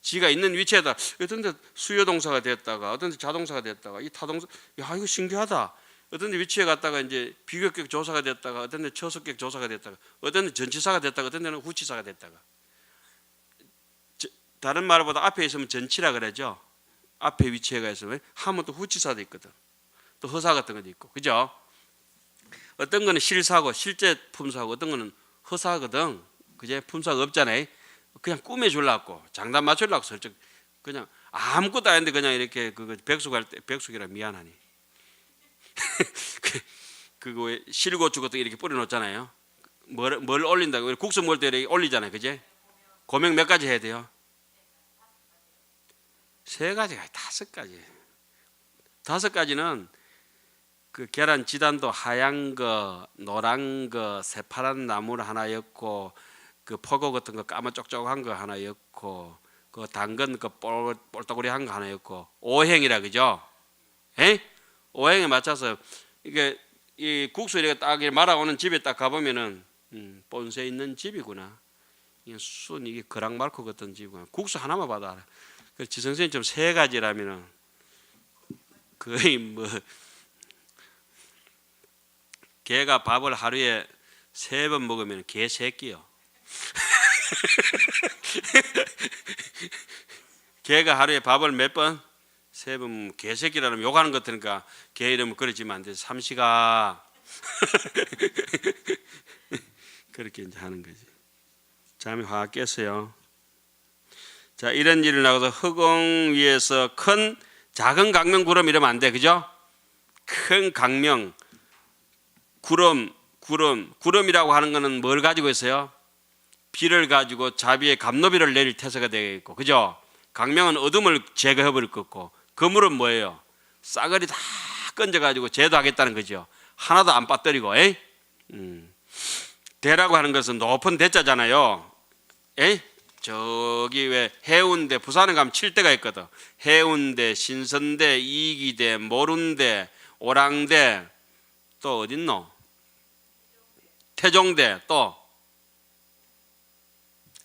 지가 있는 위치에다 어떤 데 수요동사가 됐다가 어떤 데 자동사가 됐다가 이 타동사. 야, 이거 신기하다. 어떤 데 위치에 갔다가 이제 비교격 조사가 됐다가 어떤 데 처속격 조사가 됐다가 어떤 데 전치사가 됐다가 어떤 데는 후치사가 됐다가. 다른 말보다 앞에 있으면 전치라 그러죠. 앞에 위치에 가 있으면 하면 또 후치사도 있거든. 또 허사 같은 것도 있고. 그죠? 어떤 거는 실사고 실제 품사고 어떤 거는 허사거든. 그제 품사가 없잖아요. 그냥 꾸며 주려고 장단 맞추려고 설정 그냥 아무것도 아닌데 그냥 이렇게 그거 백숙할 때 백숙이라 미안하니. 그거 실고추 같은 거 이렇게 뿌려 놓잖아요. 뭘 올린다고 국수 먹을 때 이렇게 올리잖아요. 그제? 고명 몇 가지 해야 돼요? 3가지가 5가지. 5가지는 그 계란 지단도 하얀 거, 노란 거, 새파란 나물 하나였고 그 포고 같은 거 까만 쪽쪽한 거 하나였고 그 당근 그 볼따구리한 거 하나 있고 오행이라 그죠? 에? 오행에 맞춰서 이게 이 국수 이렇게 딱 말아오는 집에 딱 가보면은 본세 있는 집이구나. 이게 순 이게 그랑말코 같은 집이구나. 국수 하나만 봐도 알아. 그 지성선생님 세 가지라면은 거의 뭐 개가 밥을 하루에 3번 먹으면 개 새끼요. 개가 하루에 밥을 몇 번? 3번. 개새끼라면 욕하는 것 같으니까 개 이름을 그러지면 안 돼. 삼시가 그렇게 이제 하는 거지. 잠이 확 깼어요. 자, 이런 일을 나가서 허공 위에서 큰 작은 강명 구름 이러면 안 돼, 그죠? 큰 강명 구름이라고 하는 것은 뭘 가지고 있어요? 비를 가지고 자비의 감노비를 내릴 태세가 되겠고, 그죠? 강명은 어둠을 제거해 버릴 거고, 그물은 뭐예요? 싸그리 다 건져가지고 제도하겠다는 거죠. 하나도 안 빠뜨리고, 에이? 대라고 하는 것은 높은 대자잖아요. 에이? 저기 왜 해운대, 부산에 가면 칠대가 있거든. 해운대, 신선대, 이기대, 모룬대, 오랑대, 또 어딨노? 태종대, 또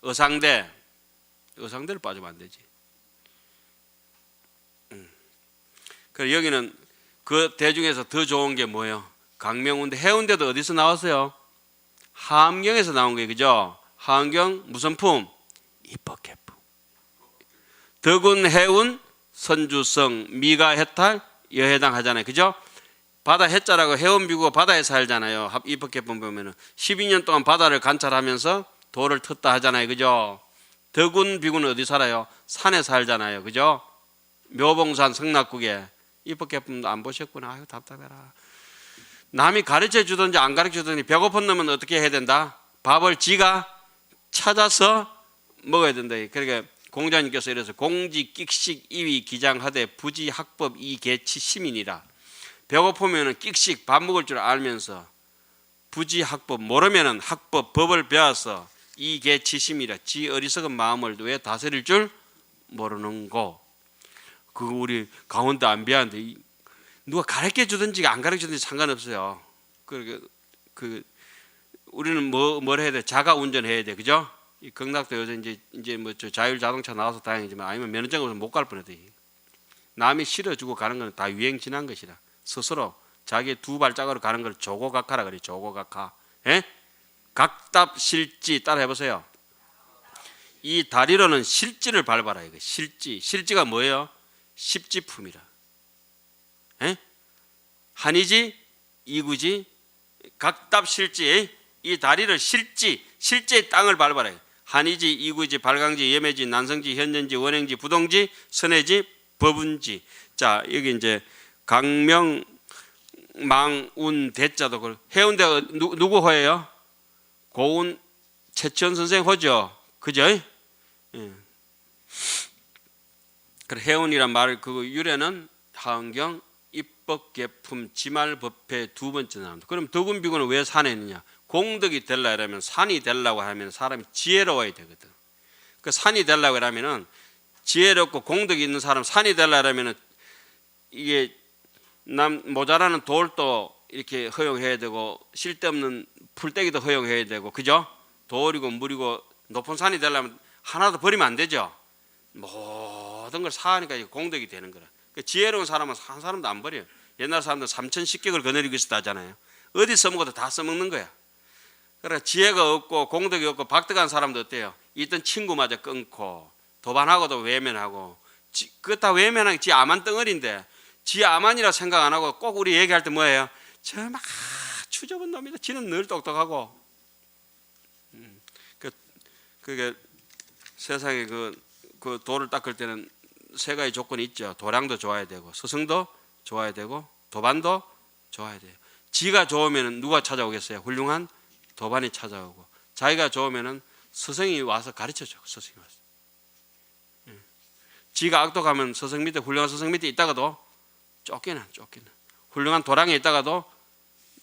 의상대. 의상대를 빠지면 안 되지. 그래서 여기는 그 대중에서 더 좋은 게 뭐예요? 강명운대. 해운대도 어디서 나왔어요? 하암경에서 나온 거예요, 그죠? 하암경 무슨 품? 입법개품. 덕운, 해운, 선주성, 미가, 해탈, 여해당 하잖아요, 그죠? 바다 해자라고 해운비구가 바다에 살잖아요. 입법개품 보면은 12년 동안 바다를 관찰하면서 돌을 텄다 하잖아요, 그죠? 덕운, 비구는 어디 살아요? 산에 살잖아요, 그죠? 묘봉산 성락국에. 입법개품도 안 보셨구나. 아유, 답답해라. 남이 가르쳐 주든지 안 가르쳐 주든지 배고픈 놈은 어떻게 해야 된다? 밥을 지가 찾아서 먹어야 된다. 그러니까 공자님께서 이래서 공지 끽식 이위 기장하되 부지 학법 이계치 시민이라. 배고프면은 끽식 밥 먹을 줄 알면서 부지 학법 모르면은 학법 법을 배워서 이계치 시민이라. 지 어리석은 마음을 왜 다스릴 줄 모르는고. 그거 우리 강원도 안 배웠는데 누가 가르쳐 주든지 안 가르쳐 주든지 상관없어요. 그 우리는 뭘 해야 돼? 자가 운전해야 돼, 그죠? 이 경락도 요새 이제 뭐 저 자율 자동차 나와서 다행이지만 아니면 면허증 없으면 못 갈 뻔했대. 남이 실어주고 가는 건 다 유행 지난 것이라. 스스로 자기 두 발짝으로 가는 걸 조고각하라 그래. 조고각하. 예? 각답실지 따라 해보세요. 이 다리로는 실지를 밟아라. 이거 실지가 뭐예요? 십지품이라. 에? 한이지, 이구지, 각답실지. 이 다리를 실지의 땅을 밟아라. 한이지, 이구지, 발광지, 염해지, 난성지, 현전지, 원행지, 부동지, 선해지, 법운지. 자, 여기 이제 강명, 망, 운, 대자도 그렇고. 해운대가 누구 호예요? 고운 최치원 선생 호죠. 그죠? 예. 그래, 해운이란 말 그 유래는 하은경 입법계품 지말법회 두 번째 나옵니다. 그럼 덕운비구는 왜 산에 있느냐? 공덕이 되려면 산이 되려고 하면 사람이 지혜로워야 되거든. 그 산이 되려고 하면은 지혜롭고 공덕이 있는 사람 산이 되려면은 이게 남 모자라는 돌도 이렇게 허용해야 되고 쓸데없는 풀떼기도 허용해야 되고, 그죠? 돌이고 물이고 높은 산이 되려면 하나도 버리면 안 되죠. 모든 걸 사하니까 공덕이 되는 거라. 그 지혜로운 사람은 한 사람도 안 버려요. 옛날 사람들 3,000식객을 거느리고 있었다 하잖아요. 어디 써먹어도 다 써먹는 거야. 그러니까 지혜가 없고 공덕이 없고 박덕한 사람도 어때요? 있던 친구마저 끊고 도반하고도 외면하고. 그거 다 외면하는 게 지 아만 덩어리인데 지 아만이라 생각 안 하고 꼭 우리 얘기할 때 뭐예요? 저 막 추접은 놈이다. 지는 늘 똑똑하고. 그게 세상에 그 돌을 닦을 때는 세 가지 조건이 있죠. 도량도 좋아야 되고, 스승도 좋아야 되고, 도반도 좋아야 돼요. 지가 좋으면 누가 찾아오겠어요? 훌륭한 도반이 찾아오고, 자기가 좋으면 스승이 와서 가르쳐줘. 스승이 와서. 지가 악독하면 스승 밑에, 훌륭한 스승 밑에 있다가도 쫓기는. 훌륭한 도량에 있다가도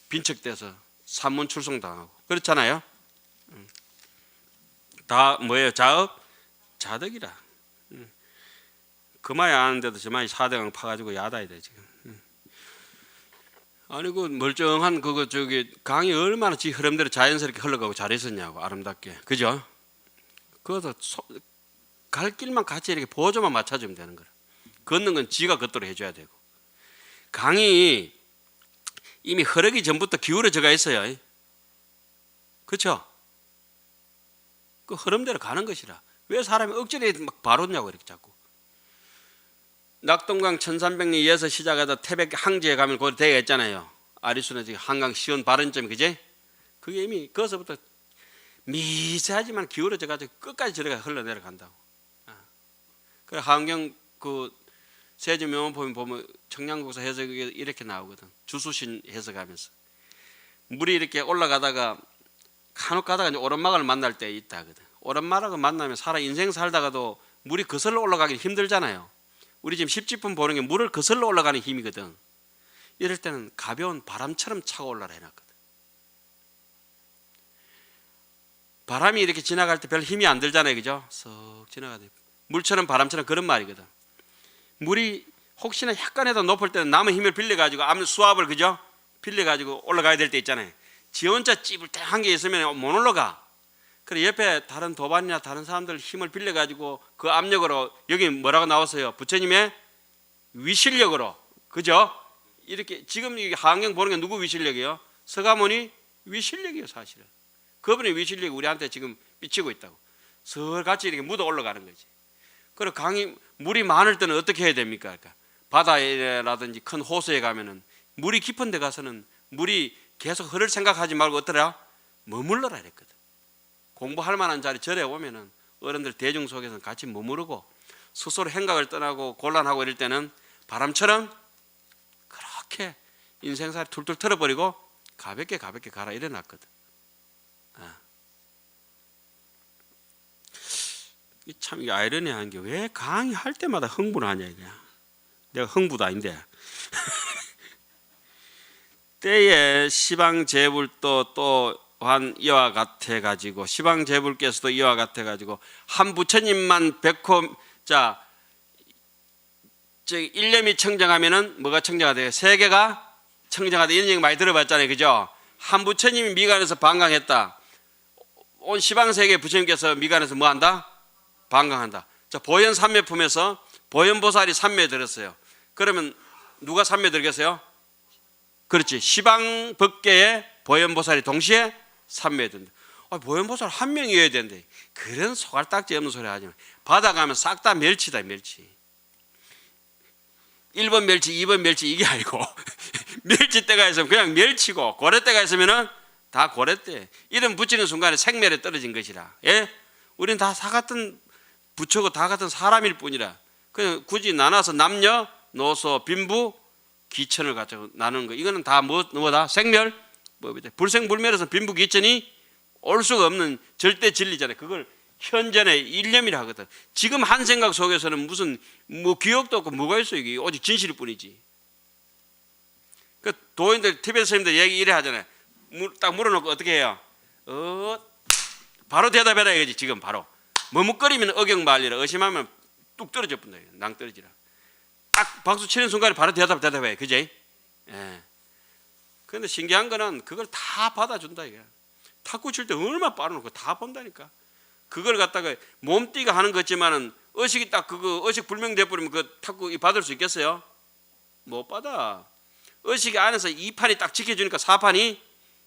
빈척돼서 산문 출송당하고. 그렇잖아요. 다 뭐예요? 자업? 자덕이라. 그마야 아는데도 저만이 4대강 파가지고 야다야 돼 지금. 아니 그 멀쩡한 그거 저기 강이 얼마나 지 흐름대로 자연스럽게 흘러가고 잘했었냐고 아름답게, 그죠? 그것도 갈 길만 같이 이렇게 보조만 맞춰주면 되는 거라. 걷는 건 지가 걷도록 해줘야 되고. 강이 이미 흐르기 전부터 기울어져가 있어요. 그렇죠? 그 흐름대로 가는 것이라. 왜 사람이 억지로 막 바로냐고 이렇게 자꾸. 낙동강 1300리 이어서 시작하다 태백 항지에 가면 거기 대가 있잖아요. 아리수는 지금 한강 시원 발원점이, 그제? 그게 이미 거기서부터 미세하지만 기울어져 가지고 끝까지 저래가 흘러내려간다고. 그래 하은경 그 세주명언 보면 청량국사 해석이 이렇게 나오거든. 주수신 해석하면서 물이 이렇게 올라가다가 간혹 가다가 이제 오르막을 만날 때 있다 하거든. 오르막을 만나면 사람 인생 살다가도 물이 거슬러 올라가기 힘들잖아요. 우리 지금 10지분 보는 게 물을 거슬러 올라가는 힘이거든. 이럴 때는 가벼운 바람처럼 차고 올라라 해놨거든. 바람이 이렇게 지나갈 때 별 힘이 안 들잖아요, 그죠? 썩 지나가다 물처럼 바람처럼 그런 말이거든. 물이 혹시나 약간이라도 높을 때는 남의 힘을 빌려가지고 아무 수압을, 그죠? 빌려가지고 올라가야 될 때 있잖아요. 지 혼자 찝을 때 한 개 있으면 못 올라가. 그래 옆에 다른 도반이나 다른 사람들 힘을 빌려가지고 그 압력으로, 여기 뭐라고 나왔어요? 부처님의 위실력으로, 그죠? 이렇게 지금 이 하은경 보는 게 누구 위실력이에요? 서가모니 위실력이에요, 사실은. 그분의 위실력이 우리한테 지금 비치고 있다고. 서같이 이렇게 묻어 올라가는 거지. 그리고 강이 물이 많을 때는 어떻게 해야 됩니까? 그러니까 바다라든지 큰 호수에 가면은 물이 깊은 데 가서는 물이 계속 흐를 생각하지 말고 어떠라? 머물러라 그랬거든. 공부할 만한 자리 절에 오면은 어른들 대중 속에서는 같이 머무르고 스스로 행각을 떠나고 곤란하고 이럴 때는 바람처럼 그렇게 인생살이 툴툴 털어버리고 가볍게 가라 이래 놨거든. 참 이게 아이러니한 게 왜 강의할 때마다 흥분을 하냐 이게. 내가 흥부도 아닌데. 때에 시방제불도 또한 이와 같아 가지고, 시방제불께서도 이와 같아 가지고 한 부처님만 백호, 자, 일념이 청정하면은 뭐가 청정하대요? 세계가 청정하다, 이런 얘기 많이 들어봤잖아요, 그죠? 한 부처님이 미간에서 방광했다. 온 시방세계 부처님께서 미간에서 뭐 한다? 방광한다. 자, 보현 삼매품에서 보현보살이 삼매에 들었어요. 그러면 누가 삼매에 들겠어요? 그렇지. 시방 법계에 보현보살이 동시에 삼매에 든다. 보현보살 한 명이어야 된대. 그런 소갈딱지 없는 소리 하지 마. 바다 가면 싹 다 멸치다, 멸치. 1번 멸치, 2번 멸치 이게 아니고 멸치대가 있으면 그냥 멸치고, 고래대가 있으면은 다 고래대. 이름 붙이는 순간에 생멸에 떨어진 것이라. 예? 우리는 다 같은 부처고 다 같은 사람일 뿐이라. 그냥 굳이 나눠서 남녀, 노소, 빈부, 기천을 가지고 나누는 거. 이거는 다 뭐다? 생멸법이다. 불생불멸에서 빈부 기천이 올 수가 없는 절대 진리잖아요. 그걸 현전의 일념이라 하거든. 지금 한 생각 속에서는 무슨 뭐 기억도 없고 뭐가 있어, 이게 오직 진실일 뿐이지. 그 도인들, 티베트 스님들 얘기 이래 하잖아요. 딱 물어놓고 어떻게 해요? 바로 대답해라 이거지. 지금 바로 머뭇거리면 억역말리라. 의심하면 뚝 떨어져 본다. 낭떨어지라. 딱 박수 치는 순간에 바로 대답해. 그지? 예. 그런데 신기한 거는 그걸 다 받아준다 이게. 탁구 칠 때 얼마나 빠르고 다 본다니까. 그걸 갖다가 몸띠가 하는 거지만은 의식이 딱 그거 의식 불명돼 버리면 그 탁구 받을 수 있겠어요? 못 받아. 의식이 안에서 2판이 딱 지켜주니까 4판이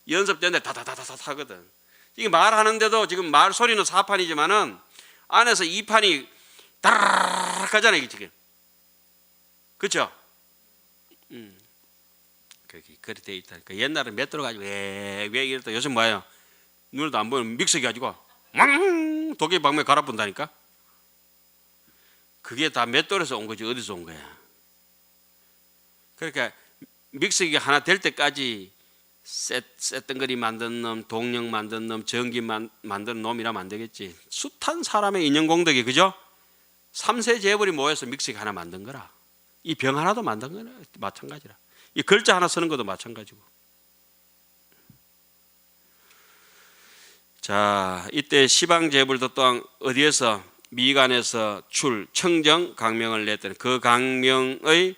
연습되는데 다다다다다 하거든. 이게 말하는데도 지금 말 소리는 4판이지만은 안에서 2판이 다라락 하잖아요, 이게 지금. 그렇죠? 그렇게 돼 있다니까. 옛날에 몇 들어가지고 왜 이랬다. 요즘 뭐예요? 눈에도 안 보이는 믹서기 가지고 망 도깨비 방망이 갈아본다니까. 그게 다 맷돌에서 온 거지 어디서 온 거야. 그러니까 믹서기가 하나 될 때까지 쇳덩거리 만든 놈, 동력 만든 놈, 전기 만든 놈이라면 안 되겠지. 숱한 사람의 인연공덕이, 그죠? 3세 재벌이 모여서 믹서기 하나 만든 거라. 이 병 하나도 만든 거나 마찬가지라. 이 글자 하나 쓰는 것도 마찬가지고. 자, 이때 시방제불도 또한 어디에서 미간에서 출 청정 강명을 냈더니 그 강명의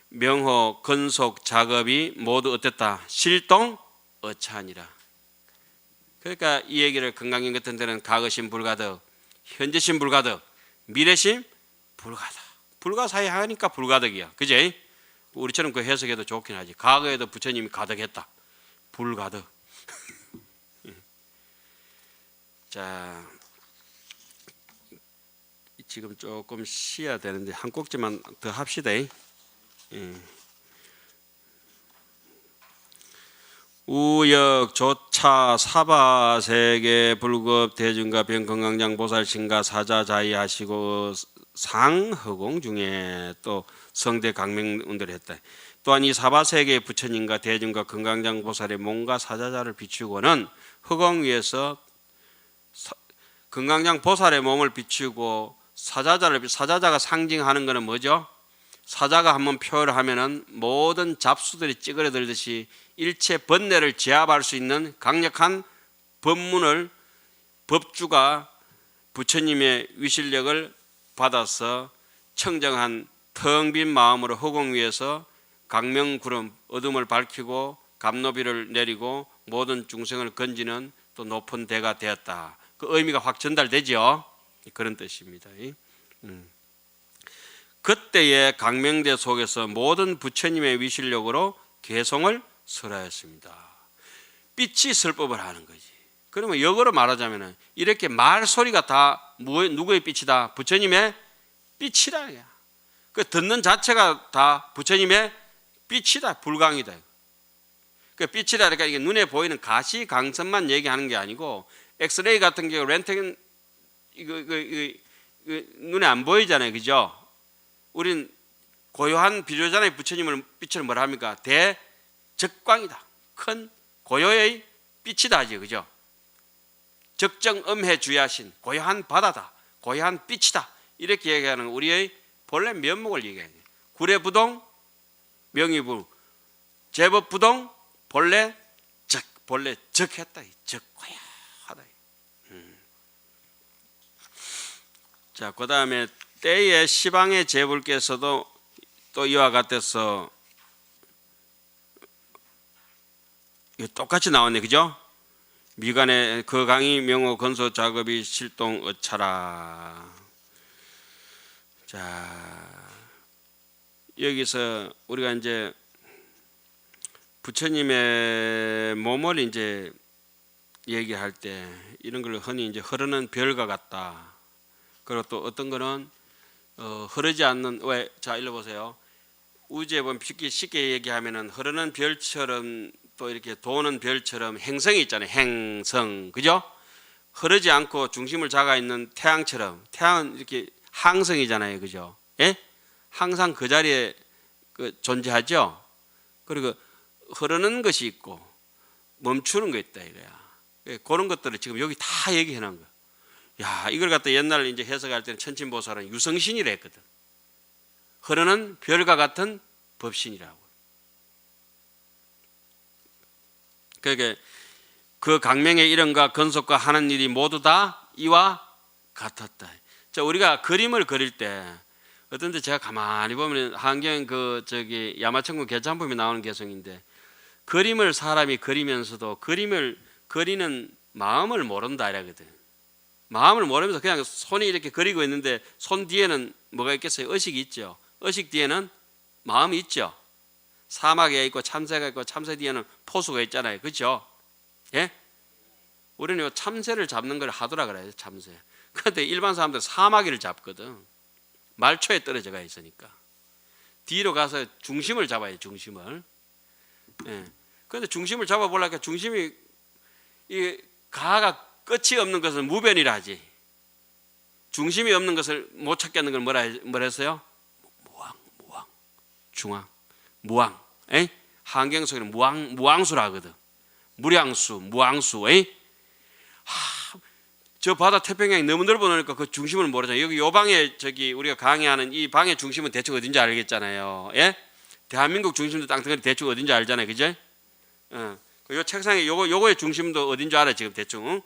명호 건속 작업이 모두 어땠다? 실동 어차니라. 그러니까 이 얘기를 건강경 같은 데는 과거심 불가득, 현재심 불가득, 미래심 불가득. 불가사의 하니까 불가득이야. 그지? 우리처럼 그 해석해도 좋긴 하지. 과거에도 부처님이 가득했다. 불가득. 자, 지금 조금 쉬어야 되는데 한 꼭지만 더 합시다. 우역 조차 사바세계 불급 대중과 병건강장 보살신가 사자자의하시고 상허공 중에 또 성대 강명운동을 했다. 또한 이 사바세계의 부처님과 대중과 건강장 보살의 몸과 사자자를 비추고는 허공 위에서 건강장 보살의 몸을 비추고 사자자가 상징하는 것은 뭐죠? 사자가 한번 표현을 하면은 모든 잡수들이 찌그러들듯이 일체 번뇌를 제압할 수 있는 강력한 법문을 법주가 부처님의 위실력을 받아서 청정한 텅 빈 마음으로 허공 위에서 강명구름 어둠을 밝히고 감노비를 내리고 모든 중생을 건지는 또 높은 대가 되었다. 그 의미가 확 전달되죠. 그런 뜻입니다. 그때의 강명대 속에서 모든 부처님의 위실력으로 개성을 설하였습니다. 빛이 설법을 하는 거지. 그러면 역으로 말하자면 이렇게 말소리가 다 누구의 빛이다? 부처님의 빛이다. 그 듣는 자체가 다 부처님의 빛이다. 불광이다. 그 빛이라 그러니까 이게 눈에 보이는 가시 강선만 얘기하는 게 아니고 엑스레이 같은 경우 렌트겐 이거 눈에 안 보이잖아요. 그죠? 우린 고요한 비료잖아요. 부처님을 빛을 뭐라 합니까? 대적광이다. 큰 고요의 빛이다. 그죠? 적정엄해 주야신 고요한 바다다. 고요한 빛이다. 이렇게 얘기하는 우리의 본래 면목을 얘기해요. 구례부동 명의부 제법부동 본래 적했다. 적고야하다. 자, 그 다음에 때에 시방의 제불께서도 또 이와 같아서 똑같이 나왔네. 그죠? 미간에 그 강의 명호 건소 작업이 실동 어차라. 자, 여기서 우리가 이제 부처님의 몸을 이제 얘기할 때 이런 걸 흔히 이제 흐르는 별과 같다. 그리고 또 어떤 거는 흐르지 않는 왜? 자, 읽어보세요. 우주에 보면 쉽게 얘기하면은 흐르는 별처럼 또 이렇게 도는 별처럼 행성이 있잖아요. 행성, 그죠? 흐르지 않고 중심을 잡아 있는 태양처럼. 태양은 이렇게 항성이잖아요, 그죠? 예? 항상 그 자리에 존재하죠. 그리고 흐르는 것이 있고 멈추는 거 있다 이거야. 그런 것들을 지금 여기 다 얘기해 놓은 거야. 야, 이걸 갖다 옛날 이제 해석할 때는 천친보살은 유성신이라 했거든. 흐르는 별과 같은 법신이라고. 그러니까 그 강명의 이름과 건속과 하는 일이 모두 다 이와 같았다. 자, 우리가 그림을 그릴 때 어떤데 제가 가만히 보면 한경 야마천군 개참품에 나오는 개성인데 그림을 사람이 그리면서도 그림을 그리는 마음을 모른다 이라거든. 마음을 모르면서 그냥 손이 이렇게 그리고 있는데 손 뒤에는 뭐가 있겠어요? 의식이 있죠. 의식 뒤에는 마음이 있죠. 사막에 있고 참새가 있고 참새 뒤에는 포수가 있잖아요. 그렇죠? 예? 우리는 요 참새를 잡는 걸 하더라 그래요. 참새. 그런데 일반 사람들 사마귀를 잡거든. 말초에 떨어져가 있으니까. 뒤로 가서 중심을 잡아요. 중심을. 예. 그런데 중심을 잡아보려니까 중심이 이 가가 끝이 없는 것은 무변이라 하지. 중심이 없는 것을 못 찾겠는 걸 뭐라 했어요? 무왕, 중앙, 무왕. 에이? 한경 속에는 무왕수라 하거든. 무량수, 무왕수. 에이? 저 바다 태평양이 너무 넓어 놓으니까 그 중심을 모르잖아요. 여기 요 방에 우리가 강의하는 이 방의 중심은 대충 어딘지 알겠잖아요. 예? 대한민국 중심도 땅덩어리 대충 어딘지 알잖아요. 그죠? 요 책상에 요거의 중심도 어딘 줄 알아 지금 대충.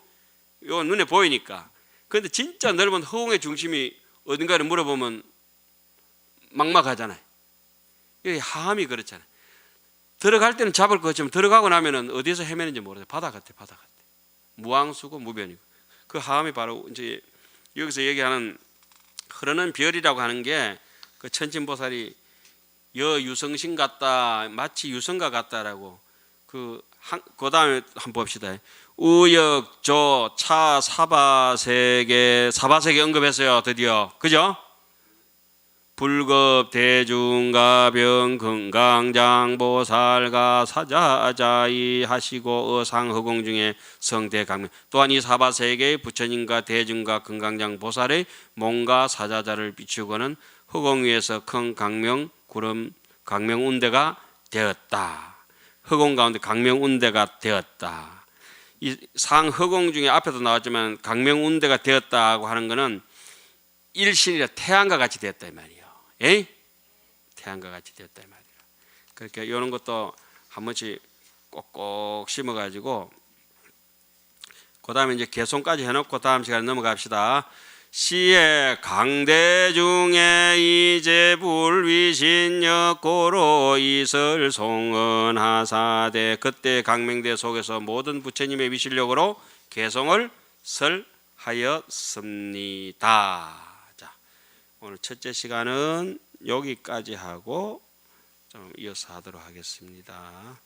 요 눈에 보이니까. 그런데 진짜 넓은 허공의 중심이 어딘가를 물어보면 막막하잖아요. 이 하함이 그렇잖아요. 들어갈 때는 잡을 것 같지만 들어가고 나면은 어디서 헤매는지 모르죠. 바다 같아, 바다 같아. 무항수고 무변이고. 그 하함이 바로 이제 여기서 얘기하는 흐르는 별이라고 하는 게 그 천진보살이 여유성신 같다, 마치 유성과 같다라고 그 다음에 한번 봅시다. 우역조 차 사바세계 언급했어요. 드디어 그죠? 불급 대중가병 건강장보살가 사자자이 하시고 어상허공 중에 성대강명. 또한 이 사바세계의 부처님과 대중과 건강장보살의 몸과 사자자를 비추고는 허공 위에서 큰 강명 구름 강명운대가 되었다. 허공 가운데 강명운대가 되었다. 이 상허공 중에 앞에도 나왔지만 강명운대가 되었다고 하는 것은 일신이라 태양과 같이 되었다 이 말이에요. 에이? 태양과 같이 되었다 이 말이에요. 그러니까 이런 것도 한 번씩 꼭꼭 심어가지고 그 다음에 이제 개송까지 해놓고 다음 시간에 넘어갑시다. 시에 강대 중에 이제 불위신역고로 이설 송언하사대. 그때 강명대 속에서 모든 부처님의 위실력으로 개송을 설하였습니다. 자, 오늘 첫째 시간은 여기까지 하고 좀 이어서 하도록 하겠습니다.